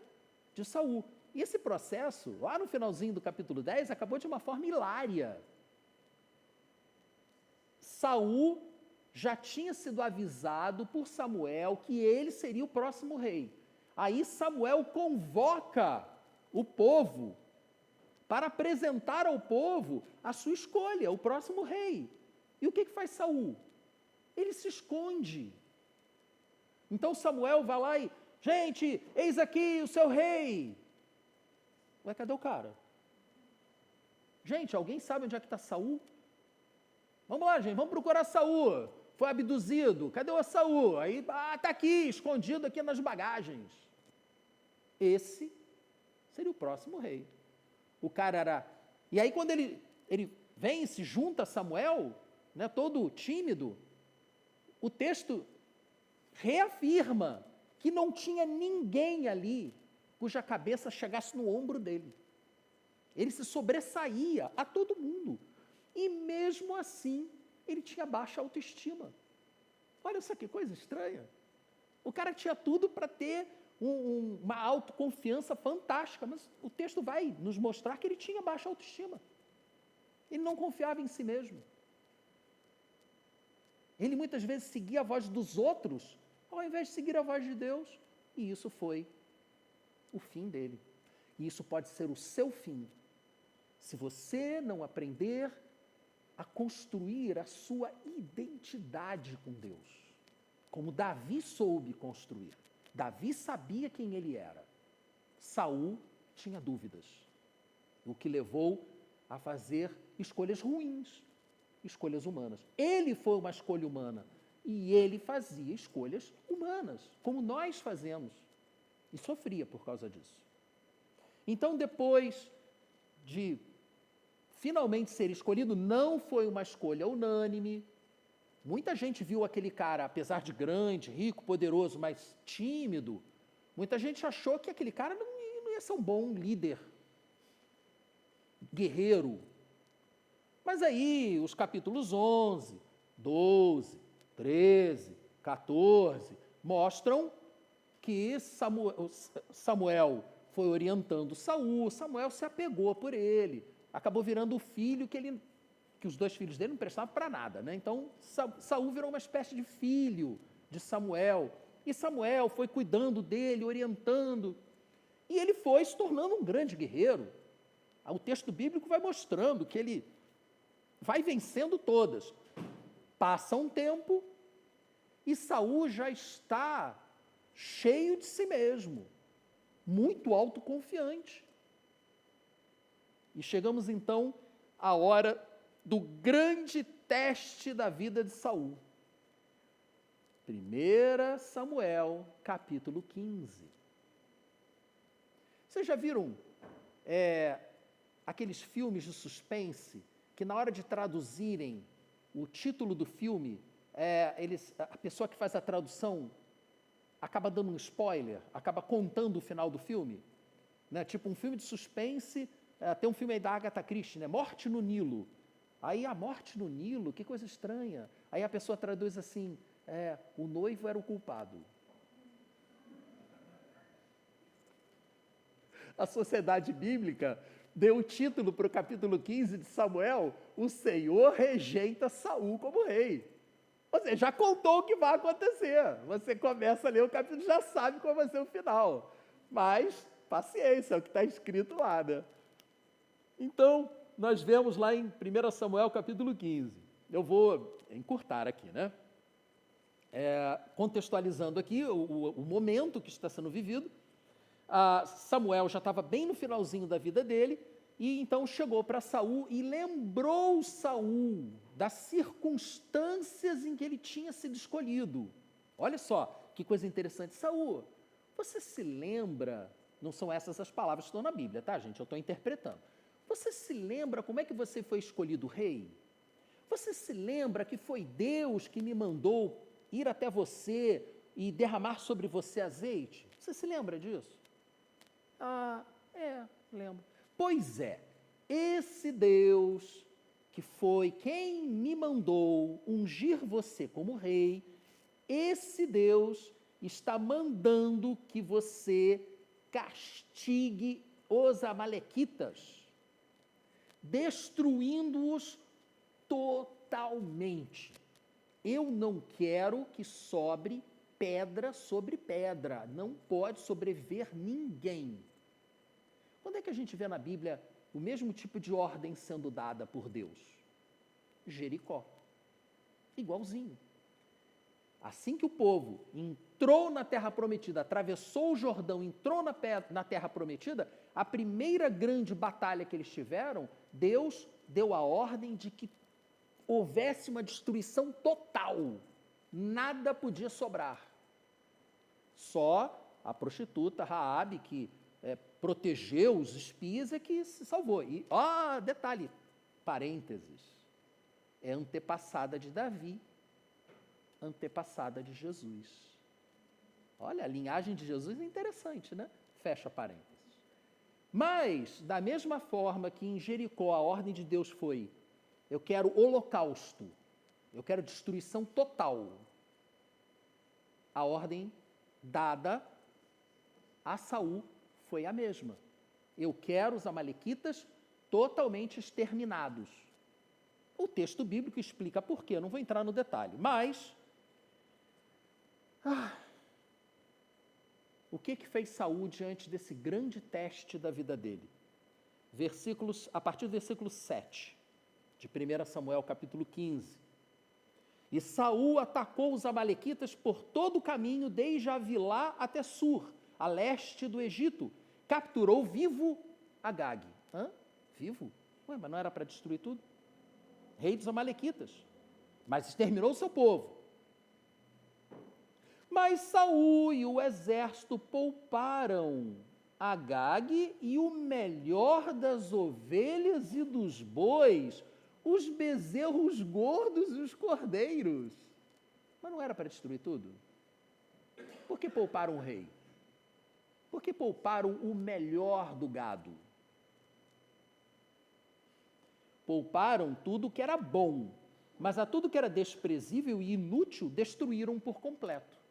de Saul. E esse processo, lá no finalzinho do capítulo 10, acabou de uma forma hilária. Saul já tinha sido avisado por Samuel que ele seria o próximo rei. Aí Samuel convoca o povo para apresentar ao povo a sua escolha, o próximo rei. E o que faz Saul? Ele se esconde. Então Samuel vai lá e, gente, eis aqui o seu rei. Ué, cadê o cara? Gente, alguém sabe onde é que está Saul? Vamos lá, gente, vamos procurar Saul. Foi abduzido, cadê o Saul? Aí, está aqui, escondido aqui nas bagagens. Esse seria o próximo rei. O cara era... E aí quando ele vem e se junta a Samuel, né, todo tímido, o texto reafirma que não tinha ninguém ali cuja cabeça chegasse no ombro dele. Ele se sobressaía a todo mundo. E mesmo assim, ele tinha baixa autoestima. Olha só que coisa estranha. O cara tinha tudo para ter uma autoconfiança fantástica, mas o texto vai nos mostrar que ele tinha baixa autoestima. Ele não confiava em si mesmo. Ele muitas vezes seguia a voz dos outros, ao invés de seguir a voz de Deus. E isso foi o fim dele. E isso pode ser o seu fim, se você não aprender a construir a sua identidade com Deus, como Davi soube construir. Davi sabia quem ele era. Saul tinha dúvidas, o que levou a fazer escolhas ruins, escolhas humanas. Ele foi uma escolha humana e ele fazia escolhas humanas, como nós fazemos, e sofria por causa disso. Então, depois de finalmente ser escolhido, não foi uma escolha unânime. Muita gente viu aquele cara, apesar de grande, rico, poderoso, mas tímido. Muita gente achou que aquele cara não ia ser um bom líder, guerreiro. Mas aí, os capítulos 11, 12, 13, 14, mostram que Samuel foi orientando Saul, Samuel se apegou por ele, acabou virando o filho que os dois filhos dele não prestavam para nada, né? Então, Saul virou uma espécie de filho de Samuel, e Samuel foi cuidando dele, orientando, e ele foi se tornando um grande guerreiro. O texto bíblico vai mostrando que ele vai vencendo todas. Passa um tempo, e Saul já está cheio de si mesmo, muito autoconfiante. E chegamos então à hora do grande teste da vida de Saul. 1 Samuel, capítulo 15. Vocês já viram aqueles filmes de suspense que na hora de traduzirem o título do filme, a pessoa que faz a tradução acaba dando um spoiler, acaba contando o final do filme, né? Tipo um filme de suspense, tem um filme aí da Agatha Christie, né? Morte no Nilo. Aí a morte no Nilo, que coisa estranha. Aí a pessoa traduz assim, o noivo era o culpado. A Sociedade Bíblica deu o título para o capítulo 15 de Samuel, o Senhor rejeita Saul como rei. Ou seja, já contou o que vai acontecer. Você começa a ler o capítulo, já sabe qual vai ser o final. Mas, paciência, é o que está escrito lá, né? Então, nós vemos lá em 1 Samuel, capítulo 15. Eu vou encurtar aqui, né? Contextualizando aqui o momento que está sendo vivido. Samuel já estava bem no finalzinho da vida dele, e então chegou para Saul e lembrou Saul das circunstâncias em que ele tinha sido escolhido. Olha só, que coisa interessante. Saul, você se lembra, não são essas as palavras que estão na Bíblia, tá, gente? Eu estou interpretando. Você se lembra como é que você foi escolhido rei? Você se lembra que foi Deus que me mandou ir até você e derramar sobre você azeite? Você se lembra disso? Lembro. Pois é, esse Deus que foi quem me mandou ungir você como rei, esse Deus está mandando que você castigue os amalequitas, destruindo-os totalmente. Eu não quero que sobre pedra sobre pedra. Não pode sobreviver ninguém. Quando é que a gente vê na Bíblia o mesmo tipo de ordem sendo dada por Deus? Jericó. Igualzinho. Assim que o povo entrou na terra prometida, atravessou o Jordão, entrou na terra prometida, a primeira grande batalha que eles tiveram, Deus deu a ordem de que houvesse uma destruição total. Nada podia sobrar. Só a prostituta Raabe, que protegeu os espias, é que se salvou. E, detalhe, parênteses, é antepassada de Davi, antepassada de Jesus. Olha, a linhagem de Jesus é interessante, né? Fecha parênteses. Mas, da mesma forma que em Jericó a ordem de Deus foi: eu quero holocausto, eu quero destruição total, a ordem dada a Saul foi a mesma. Eu quero os amalequitas totalmente exterminados. O texto bíblico explica por quê, eu não vou entrar no detalhe, mas o que fez Saul diante desse grande teste da vida dele? A partir do versículo 7, de 1 Samuel capítulo 15. E Saul atacou os amalequitas por todo o caminho, desde Avilá até Sur, a leste do Egito. Capturou vivo Agag. Vivo? Mas não era para destruir tudo? Rei dos amalequitas. Mas exterminou o seu povo. Mas Saul e o exército pouparam Agag e o melhor das ovelhas e dos bois, os bezerros gordos e os cordeiros. Mas não era para destruir tudo? Por que pouparam o rei? Por que pouparam o melhor do gado? Pouparam tudo que era bom, mas a tudo que era desprezível e inútil destruíram por completo.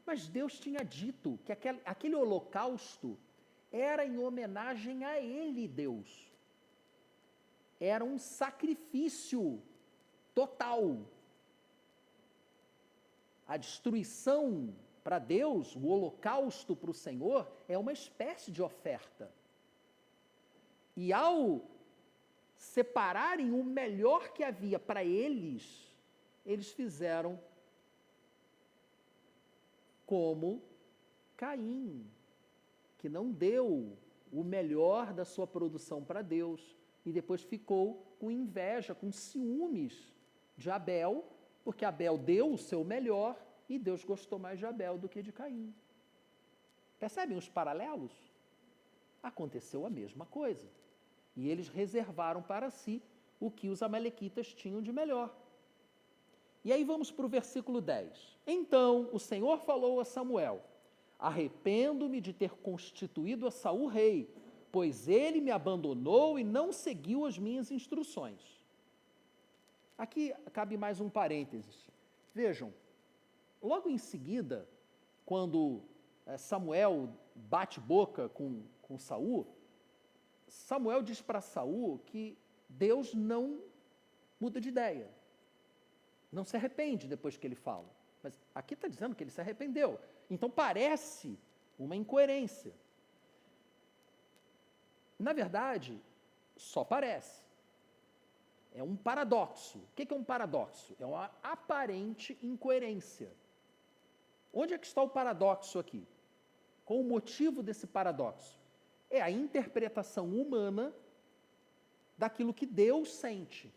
Mas Deus tinha dito que aquele holocausto era em homenagem a Ele, Deus. Era um sacrifício total. A destruição para Deus, o holocausto para o Senhor, é uma espécie de oferta. E ao separarem o melhor que havia para eles fizeram como Caim, que não deu o melhor da sua produção para Deus e depois ficou com inveja, com ciúmes de Abel, porque Abel deu o seu melhor e Deus gostou mais de Abel do que de Caim. Percebem os paralelos? Aconteceu a mesma coisa. E eles reservaram para si o que os amalequitas tinham de melhor. E aí vamos para o versículo 10. Então o Senhor falou a Samuel: arrependo-me de ter constituído a Saul rei, pois ele me abandonou e não seguiu as minhas instruções. Aqui cabe mais um parênteses. Vejam, logo em seguida, quando Samuel bate boca com Saul, Samuel diz para Saul que Deus não muda de ideia. Não se arrepende depois que ele fala. Mas aqui está dizendo que ele se arrependeu. Então parece uma incoerência. Na verdade, só parece. É um paradoxo. O que é um paradoxo? É uma aparente incoerência. Onde é que está o paradoxo aqui? Qual o motivo desse paradoxo? É a interpretação humana daquilo que Deus sente.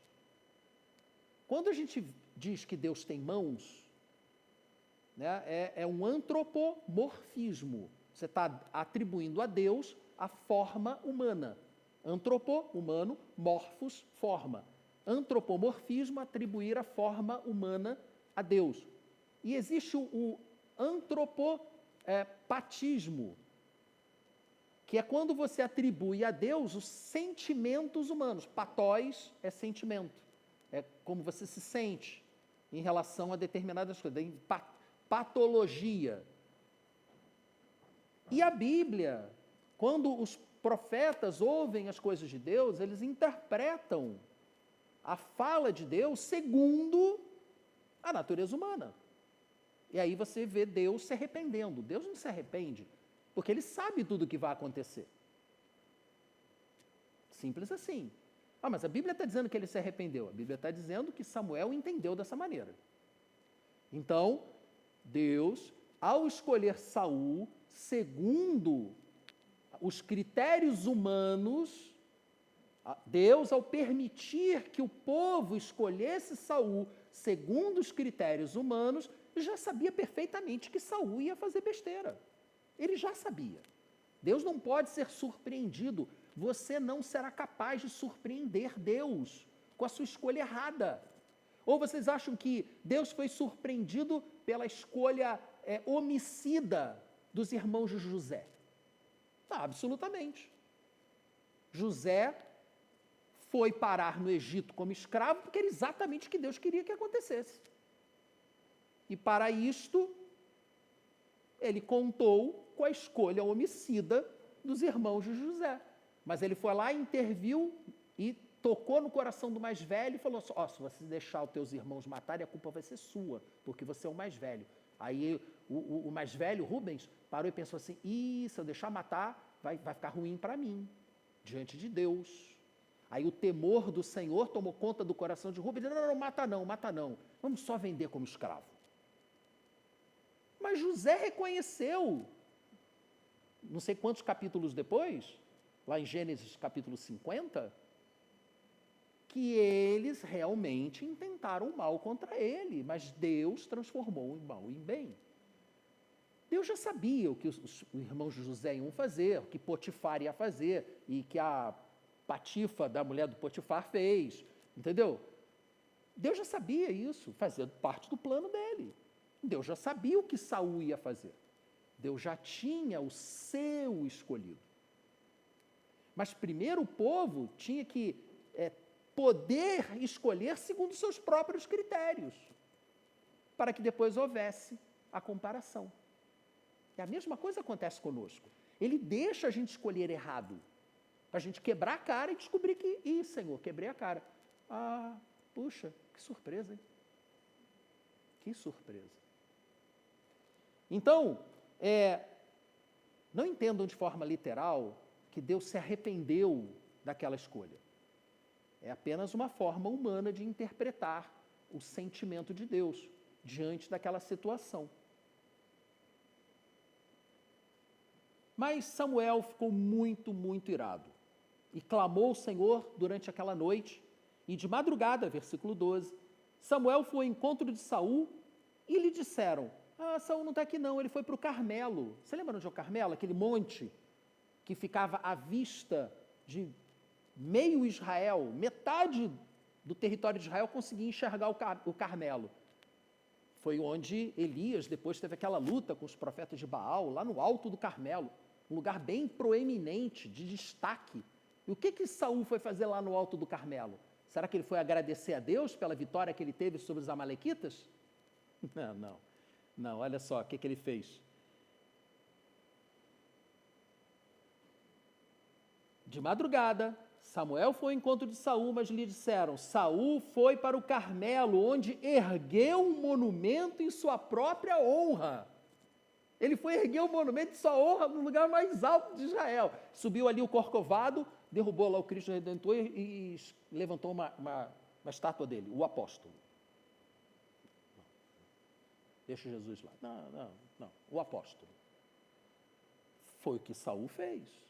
Quando a gente diz que Deus tem mãos, né, é um antropomorfismo. Você está atribuindo a Deus a forma humana. Antropo, humano, morfos, forma. Antropomorfismo, atribuir a forma humana a Deus. E existe o antropopatismo, que é quando você atribui a Deus os sentimentos humanos. Patóis é sentimento. É como você se sente em relação a determinadas coisas. Patologia. E a Bíblia, quando os profetas ouvem as coisas de Deus, eles interpretam a fala de Deus segundo A natureza humana. E aí você vê Deus se arrependendo. Deus não se arrepende, porque Ele sabe tudo o que vai acontecer. Simples assim. Ah, mas a Bíblia está dizendo que ele se arrependeu. A Bíblia está dizendo que Samuel entendeu dessa maneira. Então, Deus, ao escolher Saul, segundo os critérios humanos, Deus, ao permitir que o povo escolhesse Saul segundo os critérios humanos, já sabia perfeitamente que Saul ia fazer besteira. Ele já sabia. Deus não pode ser surpreendido. Você não será capaz de surpreender Deus com a sua escolha errada. Ou vocês acham que Deus foi surpreendido pela escolha homicida dos irmãos de José? Não, absolutamente. José foi parar no Egito como escravo porque era exatamente o que Deus queria que acontecesse. E para isto, ele contou com a escolha homicida dos irmãos de José. Mas ele foi lá, interviu e tocou no coração do mais velho e falou assim, se você deixar os teus irmãos matarem, a culpa vai ser sua, porque você é o mais velho. Aí o mais velho, Rubens, parou e pensou assim, se eu deixar matar, vai ficar ruim para mim, diante de Deus. Aí o temor do Senhor tomou conta do coração de Rubens, não, mata não, vamos só vender como escravo. Mas José reconheceu, não sei quantos capítulos depois, lá em Gênesis capítulo 50, que eles realmente intentaram o mal contra ele, mas Deus transformou o mal em bem. Deus já sabia o que os irmãos de José iam fazer, o que Potifar ia fazer, e que a Patifa, da mulher do Potifar, fez, entendeu? Deus já sabia isso, fazia parte do plano dele. Deus já sabia o que Saul ia fazer. Deus já tinha o seu escolhido. Mas primeiro o povo tinha que poder escolher segundo seus próprios critérios, para que depois houvesse a comparação. E a mesma coisa acontece conosco. Ele deixa a gente escolher errado, para a gente quebrar a cara e descobrir que, Senhor, quebrei a cara. Puxa, que surpresa, hein? Que surpresa. Então, não entendam de forma literal que Deus se arrependeu daquela escolha. É apenas uma forma humana de interpretar o sentimento de Deus diante daquela situação. Mas Samuel ficou muito, muito irado e clamou ao Senhor durante aquela noite. E de madrugada, versículo 12, Samuel foi ao encontro de Saul e lhe disseram, Saul não está aqui não, ele foi para o Carmelo. Você lembra onde é o Carmelo? Aquele monte que ficava à vista de meio Israel, metade do território de Israel conseguia enxergar o Carmelo. Foi onde Elias depois teve aquela luta com os profetas de Baal, lá no alto do Carmelo, um lugar bem proeminente, de destaque. E o que Saul foi fazer lá no alto do Carmelo? Será que ele foi agradecer a Deus pela vitória que ele teve sobre os amalequitas? Não, olha só o que ele fez. De madrugada, Samuel foi ao encontro de Saul, mas lhe disseram, Saul foi para o Carmelo, onde ergueu um monumento em sua própria honra. Ele foi erguer um monumento em sua honra no lugar mais alto de Israel. Subiu ali o Corcovado, derrubou lá o Cristo Redentor e levantou uma estátua dele, o apóstolo. Deixa Jesus lá. Não, o apóstolo. Foi o que Saul fez.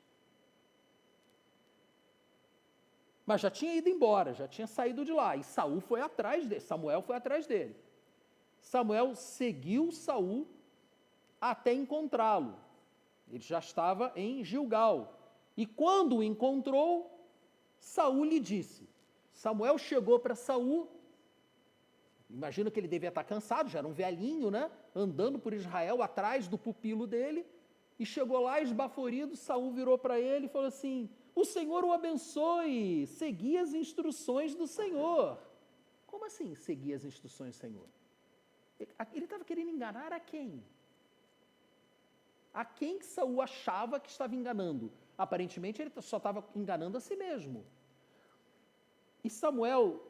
Mas já tinha ido embora, já tinha saído de lá. E Saul foi atrás dele, Samuel foi atrás dele. Samuel seguiu Saul até encontrá-lo. Ele já estava em Gilgal. E quando o encontrou, Saul lhe disse. Samuel chegou para Saul, imagino que ele devia estar cansado, já era um velhinho, né? Andando por Israel atrás do pupilo dele, e chegou lá esbaforido, Saul virou para ele e falou assim, o Senhor o abençoe, segui as instruções do Senhor. Como assim, seguir as instruções do Senhor? Ele estava querendo enganar a quem? A quem que Saul achava que estava enganando? Aparentemente, ele só estava enganando a si mesmo. E Samuel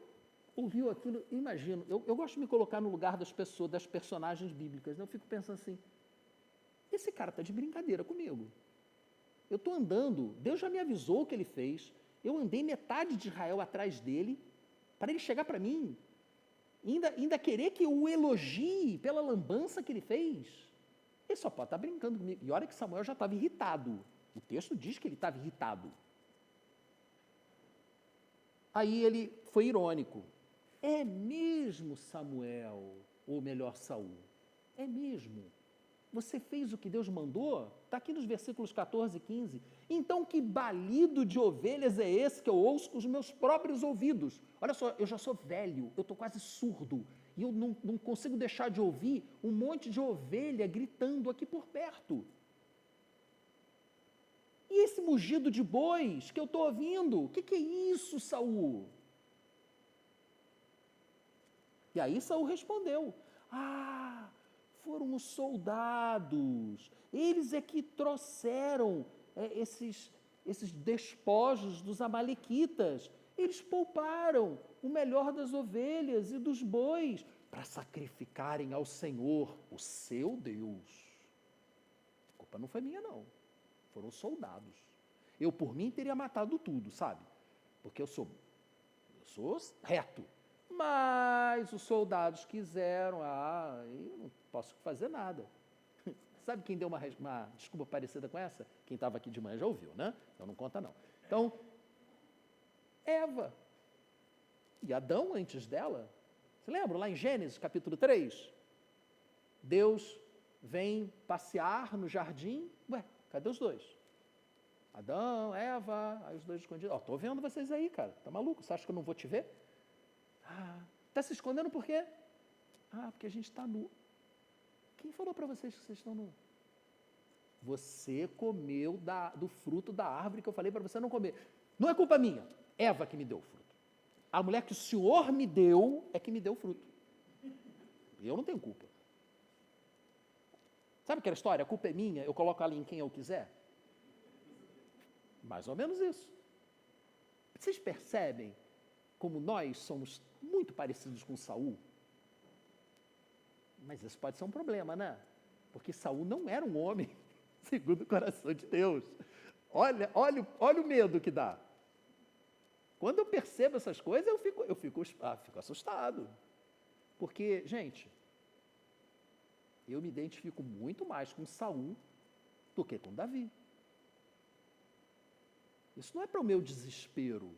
ouviu aquilo, imagino, eu gosto de me colocar no lugar das pessoas, das personagens bíblicas, né? Eu fico pensando assim, esse cara está de brincadeira comigo. Eu estou andando, Deus já me avisou o que ele fez, eu andei metade de Israel atrás dele, para ele chegar para mim, ainda querer que eu o elogie pela lambança que ele fez. Ele só pode estar brincando comigo. E olha que Samuel já estava irritado. O texto diz que ele estava irritado. Aí ele foi irônico. É mesmo, Samuel, ou melhor, Saul? É mesmo? Você fez o que Deus mandou? Está aqui nos versículos 14 e 15. Então, que balido de ovelhas é esse que eu ouço com os meus próprios ouvidos? Olha só, eu já sou velho, eu estou quase surdo, e eu não consigo deixar de ouvir um monte de ovelha gritando aqui por perto. E esse mugido de bois que eu estou ouvindo? O que é isso, Saul? E aí Saul respondeu, foram os soldados, eles é que trouxeram esses despojos dos amalequitas, eles pouparam o melhor das ovelhas e dos bois para sacrificarem ao Senhor, o seu Deus. A culpa não foi minha, não, foram os soldados. Eu, por mim, teria matado tudo, sabe? Porque eu sou reto. Mas os soldados quiseram, eu não posso fazer nada. Sabe quem deu uma desculpa parecida com essa? Quem estava aqui de manhã já ouviu, né? Então não conta não. Então, Eva e Adão antes dela, você lembra lá em Gênesis capítulo 3? Deus vem passear no jardim, cadê os dois? Adão, Eva, aí os dois escondidos. Estou vendo vocês aí, cara, tá maluco? Você acha que eu não vou te ver? Está se escondendo por quê? Porque a gente está nu. Quem falou para vocês que vocês estão nu? Você comeu do fruto da árvore que eu falei para você não comer. Não é culpa minha, Eva que me deu o fruto. A mulher que o Senhor me deu é que me deu o fruto. Eu não tenho culpa. Sabe aquela história? A culpa é minha, eu coloco ela em quem eu quiser? Mais ou menos isso. Vocês percebem como nós somos muito parecidos com Saul? Mas isso pode ser um problema, né? Porque Saul não era um homem segundo o coração de Deus. Olha o medo que dá. Quando eu percebo essas coisas, eu fico assustado. Porque, gente, eu me identifico muito mais com Saul do que com Davi. Isso não é para o meu desespero,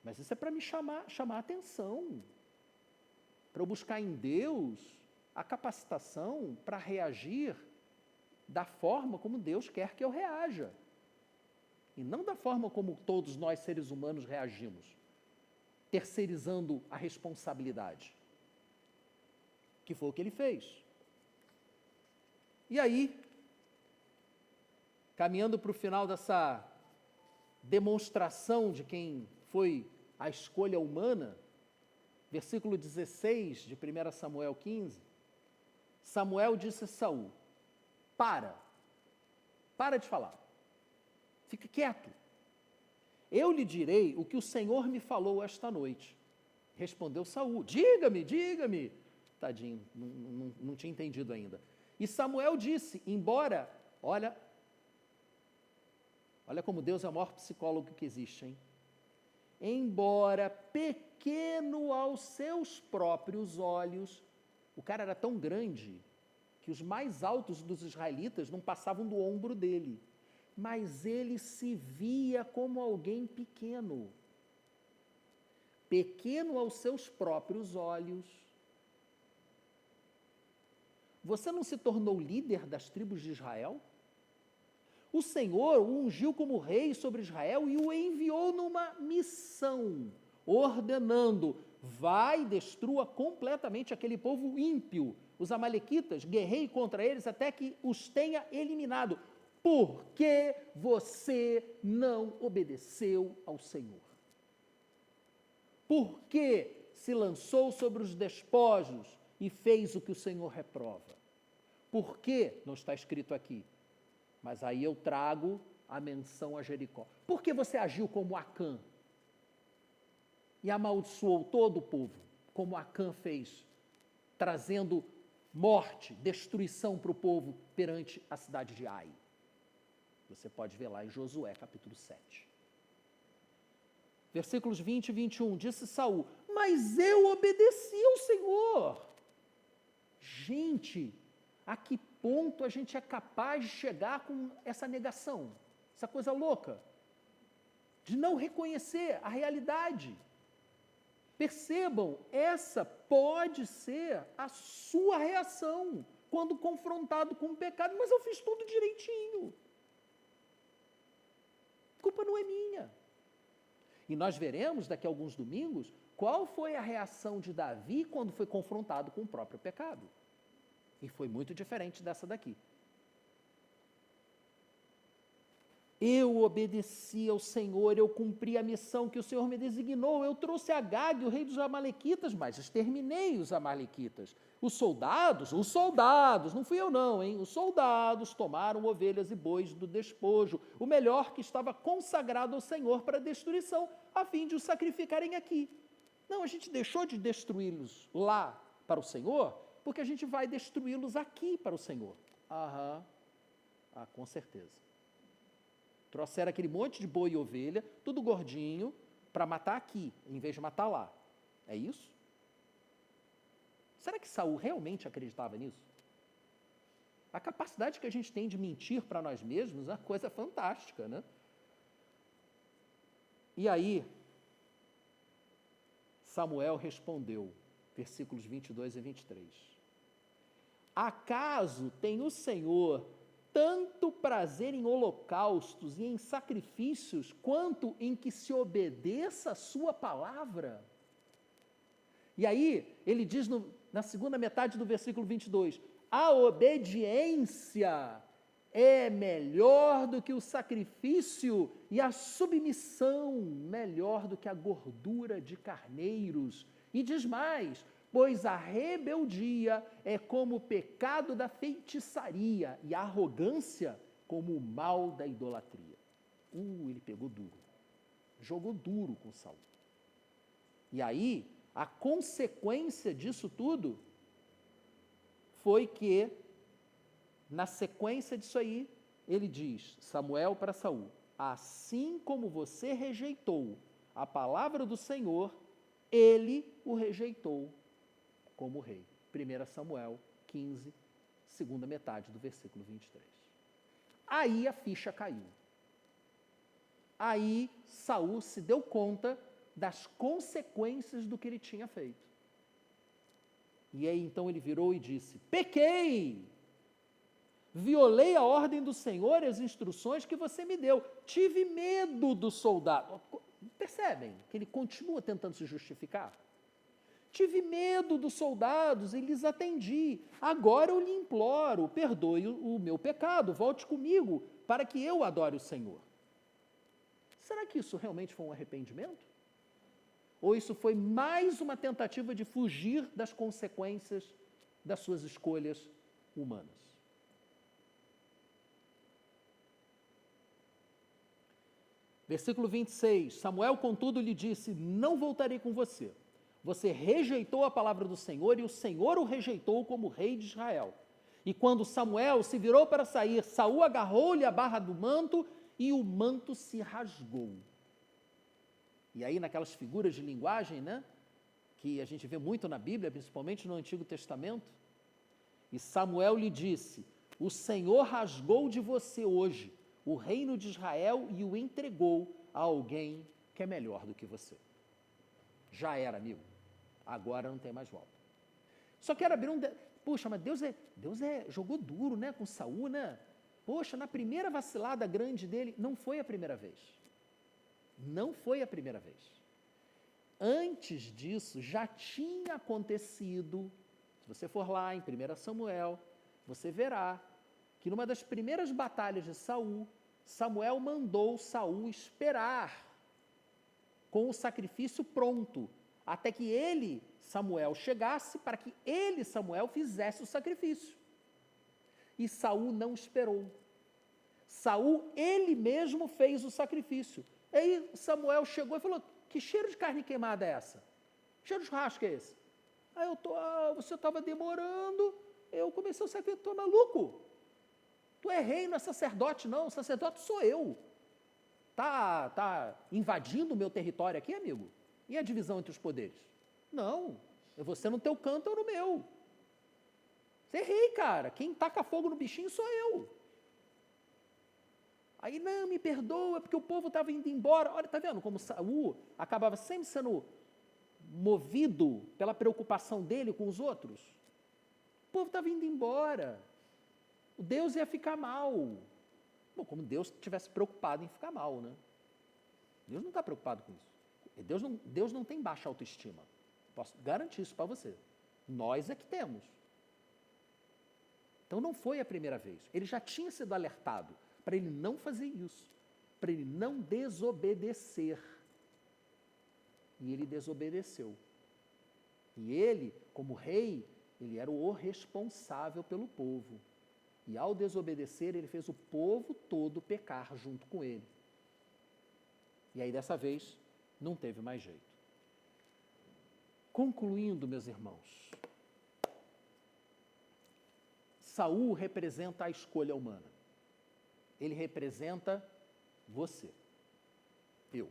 mas isso é para me chamar a atenção, para eu buscar em Deus a capacitação para reagir da forma como Deus quer que eu reaja, e não da forma como todos nós seres humanos reagimos, terceirizando a responsabilidade, que foi o que ele fez. E aí, caminhando para o final dessa demonstração de quem foi a escolha humana, versículo 16 de 1 Samuel 15, Samuel disse a Saul, para de falar, fica quieto, eu lhe direi o que o Senhor me falou esta noite. Respondeu Saul, diga-me, tadinho, não tinha entendido ainda. E Samuel disse, embora, olha como Deus é o maior psicólogo que existe, hein? Embora pequeno aos seus próprios olhos, o cara era tão grande que os mais altos dos israelitas não passavam do ombro dele, mas ele se via como alguém pequeno. Pequeno aos seus próprios olhos. Você não se tornou líder das tribos de Israel? O Senhor o ungiu como rei sobre Israel e o enviou numa missão, ordenando, vai e destrua completamente aquele povo ímpio, os amalequitas, guerreie contra eles até que os tenha eliminado. Por que você não obedeceu ao Senhor? Por que se lançou sobre os despojos e fez o que o Senhor reprova? Por que? Não está escrito aqui. Mas aí eu trago a menção a Jericó. Por que você agiu como Acã? e amaldiçoou todo o povo, como Acã fez, trazendo morte, destruição para o povo perante a cidade de Ai. Você pode ver lá em Josué, capítulo 7. Versículos 20 e 21, disse Saul, mas eu obedeci ao Senhor. Gente, a que ponto a gente é capaz de chegar com essa negação, essa coisa louca, de não reconhecer a realidade? Percebam, essa pode ser a sua reação quando confrontado com o pecado, mas eu fiz tudo direitinho. A culpa não é minha. E nós veremos daqui a alguns domingos qual foi a reação de Davi quando foi confrontado com o próprio pecado. E foi muito diferente dessa daqui. Eu obedeci ao Senhor, eu cumpri a missão que o Senhor me designou, eu trouxe Agag, o rei dos Amalequitas, mas exterminei os Amalequitas. Os soldados, não fui eu não, hein? Os soldados tomaram ovelhas e bois do despojo, o melhor que estava consagrado ao Senhor para destruição, a fim de os sacrificarem aqui. Não, a gente deixou de destruí-los lá para o Senhor, porque a gente vai destruí-los aqui para o Senhor. Com certeza. Trouxeram aquele monte de boi e ovelha, tudo gordinho, para matar aqui, em vez de matar lá. É isso? Será que Saul realmente acreditava nisso? A capacidade que a gente tem de mentir para nós mesmos é uma coisa fantástica, né? E aí, Samuel respondeu, versículos 22 e 23. Acaso tem o Senhor tanto prazer em holocaustos e em sacrifícios, quanto em que se obedeça a sua palavra? E aí, ele diz na segunda metade do versículo 22, a obediência é melhor do que o sacrifício e a submissão melhor do que a gordura de carneiros. E diz mais, pois a rebeldia é como o pecado da feitiçaria e a arrogância como o mal da idolatria. Ele pegou duro. Jogou duro com Saul. E aí, a consequência disso tudo foi que, na sequência disso aí, ele diz, Samuel para Saul, assim como você rejeitou a palavra do Senhor, ele o rejeitou como rei. 1 Samuel 15, segunda metade do versículo 23. Aí a ficha caiu. Aí Saul se deu conta das consequências do que ele tinha feito. E aí então ele virou e disse, pequei, violei a ordem do Senhor e as instruções que você me deu, tive medo do soldado. Percebem que ele continua tentando se justificar? Tive medo dos soldados e lhes atendi. Agora eu lhe imploro, perdoe o meu pecado, volte comigo para que eu adore o Senhor. Será que isso realmente foi um arrependimento? Ou isso foi mais uma tentativa de fugir das consequências das suas escolhas humanas? Versículo 26, Samuel, contudo, lhe disse, não voltarei com você. Você rejeitou a palavra do Senhor e o Senhor o rejeitou como rei de Israel. E quando Samuel se virou para sair, Saul agarrou-lhe a barra do manto e o manto se rasgou. E aí naquelas figuras de linguagem, né, que a gente vê muito na Bíblia, principalmente no Antigo Testamento, e Samuel lhe disse, o Senhor rasgou de você hoje o reino de Israel e o entregou a alguém que é melhor do que você. Já era, amigo. Agora não tem mais volta. Só quero abrir Puxa, mas Deus jogou duro, né, com Saul, né? Poxa, na primeira vacilada grande dele, não foi a primeira vez. Não foi a primeira vez. Antes disso, já tinha acontecido, se você for lá em 1 Samuel, você verá que numa das primeiras batalhas de Saul, Samuel mandou Saul esperar com o sacrifício pronto, até que ele, Samuel, chegasse para que ele, Samuel, fizesse o sacrifício. E Saul não esperou. Saul, ele mesmo fez o sacrifício. Aí Samuel chegou e falou, que cheiro de carne queimada é essa? Que cheiro de churrasco é esse? Aí você estava demorando, eu comecei o sacrifício, estou maluco. Tu é rei, não é sacerdote não, o sacerdote sou eu. Tá invadindo o meu território aqui, amigo? E a divisão entre os poderes? Não, você no teu canto, eu no meu. Você é rei, cara, quem taca fogo no bichinho sou eu. Aí, não, me perdoa, porque o povo estava indo embora. Olha, tá vendo como Saul acabava sempre sendo movido pela preocupação dele com os outros? O povo estava indo embora. O Deus ia ficar mal. Bom, como Deus estivesse preocupado em ficar mal, né? Deus não está preocupado com isso. Deus não tem baixa autoestima. Posso garantir isso para você. Nós é que temos. Então não foi a primeira vez. Ele já tinha sido alertado para ele não fazer isso, para ele não desobedecer. E ele desobedeceu. E ele, como rei, ele era o responsável pelo povo. E ao desobedecer, ele fez o povo todo pecar junto com ele. E aí, dessa vez, não teve mais jeito. Concluindo, meus irmãos, Saul representa a escolha humana. Ele representa você, eu.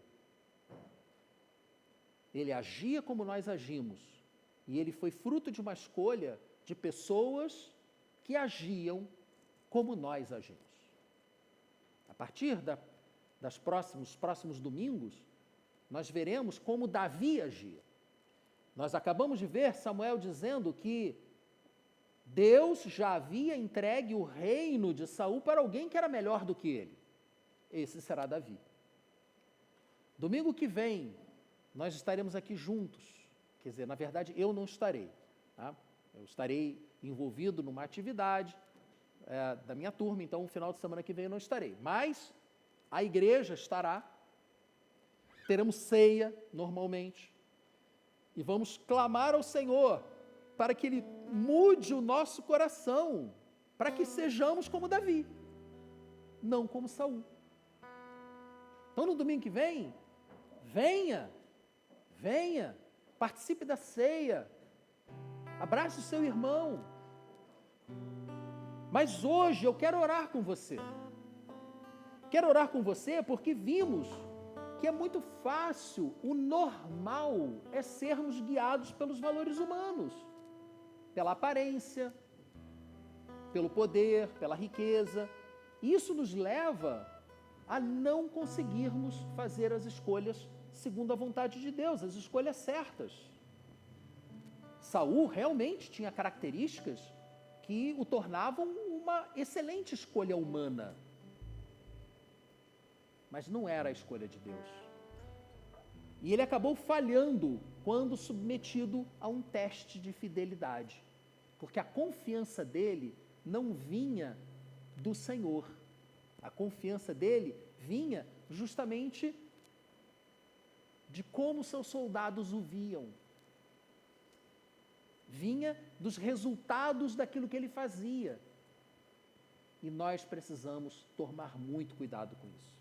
Ele agia como nós agimos, e ele foi fruto de uma escolha de pessoas que agiam como nós agimos. A partir dos próximos domingos, nós veremos como Davi agia. Nós acabamos de ver Samuel dizendo que Deus já havia entregue o reino de Saul para alguém que era melhor do que ele. Esse será Davi. Domingo que vem, nós estaremos aqui juntos. Quer dizer, na verdade, eu não estarei. Tá? Eu estarei envolvido numa atividade da minha turma, então no final de semana que vem eu não estarei. Mas a igreja estará, teremos ceia normalmente, e vamos clamar ao Senhor para que Ele mude o nosso coração, para que sejamos como Davi, não como Saul. Então no domingo que vem, venha, participe da ceia, abrace o seu irmão. Mas hoje eu quero orar com você. Quero orar com você porque vimos que é muito fácil, o normal é sermos guiados pelos valores humanos, pela aparência, pelo poder, pela riqueza. Isso nos leva a não conseguirmos fazer as escolhas segundo a vontade de Deus, as escolhas certas. Saul realmente tinha características que o tornavam uma excelente escolha humana. Mas não era a escolha de Deus. E ele acabou falhando quando submetido a um teste de fidelidade. Porque a confiança dele não vinha do Senhor. A confiança dele vinha justamente de como seus soldados o viam. Vinha dos resultados daquilo que ele fazia. E nós precisamos tomar muito cuidado com isso.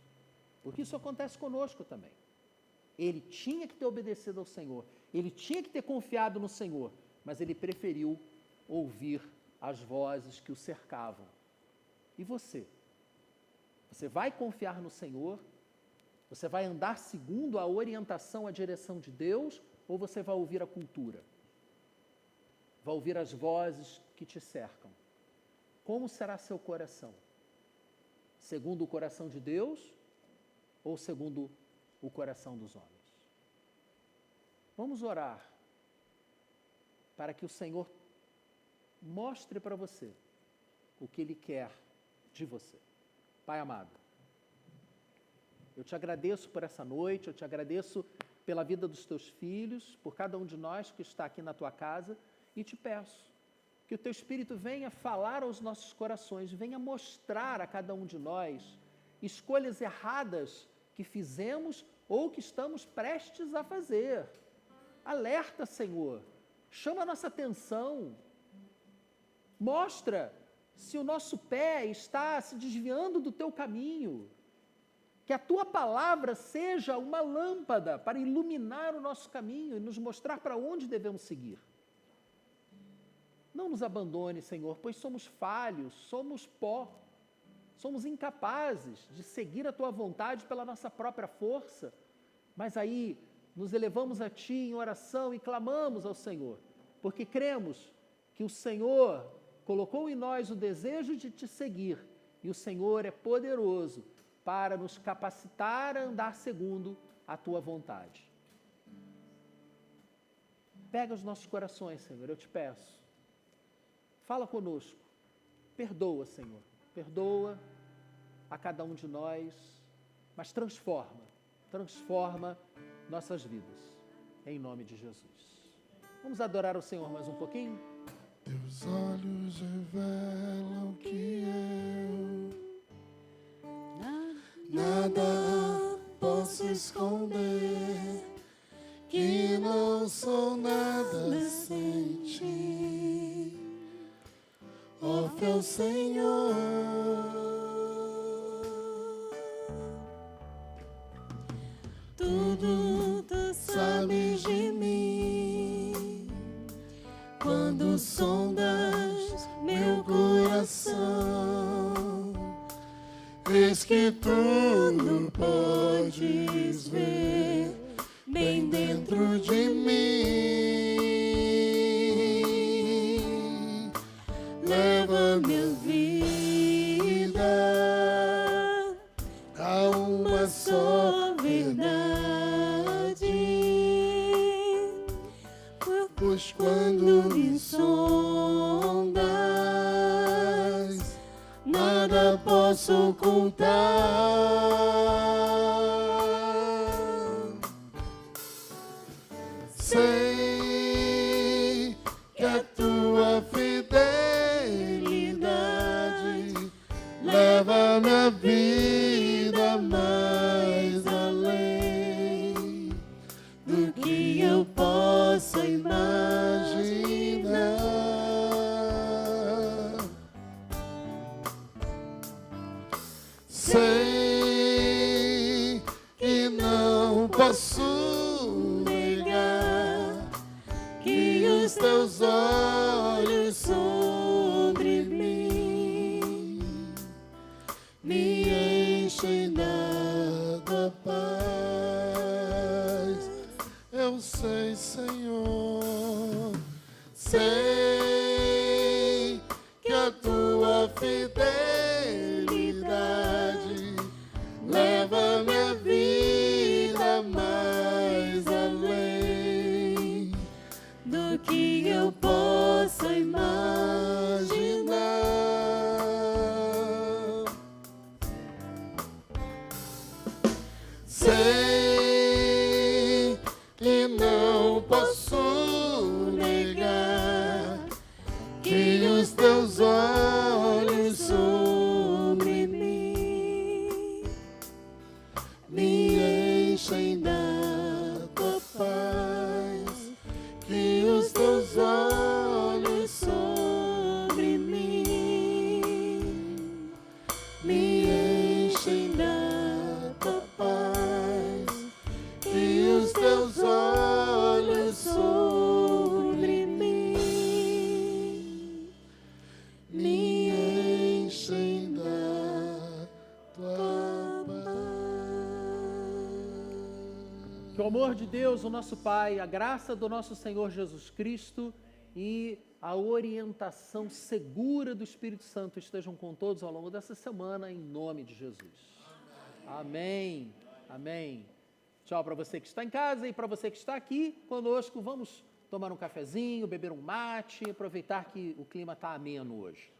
Porque isso acontece conosco também. Ele tinha que ter obedecido ao Senhor, ele tinha que ter confiado no Senhor, mas ele preferiu ouvir as vozes que o cercavam. E você? Você vai confiar no Senhor? Você vai andar segundo a orientação, a direção de Deus? Ou você vai ouvir a cultura? Vai ouvir as vozes que te cercam? Como será seu coração? Segundo o coração de Deus ou segundo o coração dos homens? Vamos orar para que o Senhor mostre para você o que Ele quer de você. Pai amado, eu te agradeço por essa noite, eu te agradeço pela vida dos teus filhos, por cada um de nós que está aqui na tua casa, e te peço que o teu Espírito venha falar aos nossos corações, venha mostrar a cada um de nós escolhas erradas que fizemos ou que estamos prestes a fazer. Alerta, Senhor, chama a nossa atenção, mostra se o nosso pé está se desviando do teu caminho. Que a tua palavra seja uma lâmpada para iluminar o nosso caminho e nos mostrar para onde devemos seguir. Não nos abandone, Senhor, pois somos falhos, somos pó, somos incapazes de seguir a tua vontade pela nossa própria força, mas aí nos elevamos a ti em oração e clamamos ao Senhor, porque cremos que o Senhor colocou em nós o desejo de te seguir e o Senhor é poderoso para nos capacitar a andar segundo a tua vontade. Pega os nossos corações, Senhor, eu te peço. Fala conosco. Perdoa, Senhor. Perdoa a cada um de nós, mas transforma nossas vidas. Em nome de Jesus. Vamos adorar o Senhor mais um pouquinho? Teus olhos revelam que eu nada posso esconder, que não sou nada sem ti, ó fiel Senhor. Tudo tu sabes de mim, quando sondas meu coração, eis que tudo podes ver bem dentro de mim. Leva minha vida a uma só verdade, pois quando me sondas, nada posso ocultar. Sei que a tua fidelidade leva minha vida mais além do que eu possa imaginar. Sei que não posso negar que os teus olhos sobre mim me enchem da tua paz. Eu sei, Senhor, sei que a tua fidelidade leva minha vida mais além do que eu possa imaginar. Sei que não posso negar que os teus olhos sobre mim me enchem da tua paz, que os teus olhos sobre mim me enchem da tua paz, que os teus olhos sobre mim me enchem da tua paz. Que o amor de Deus, o nosso Pai, a graça do nosso Senhor Jesus Cristo e a orientação segura do Espírito Santo estejam com todos ao longo dessa semana, em nome de Jesus. Amém. Amém. Tchau para você que está em casa e para você que está aqui conosco. Vamos tomar um cafezinho, beber um mate, aproveitar que o clima está ameno hoje.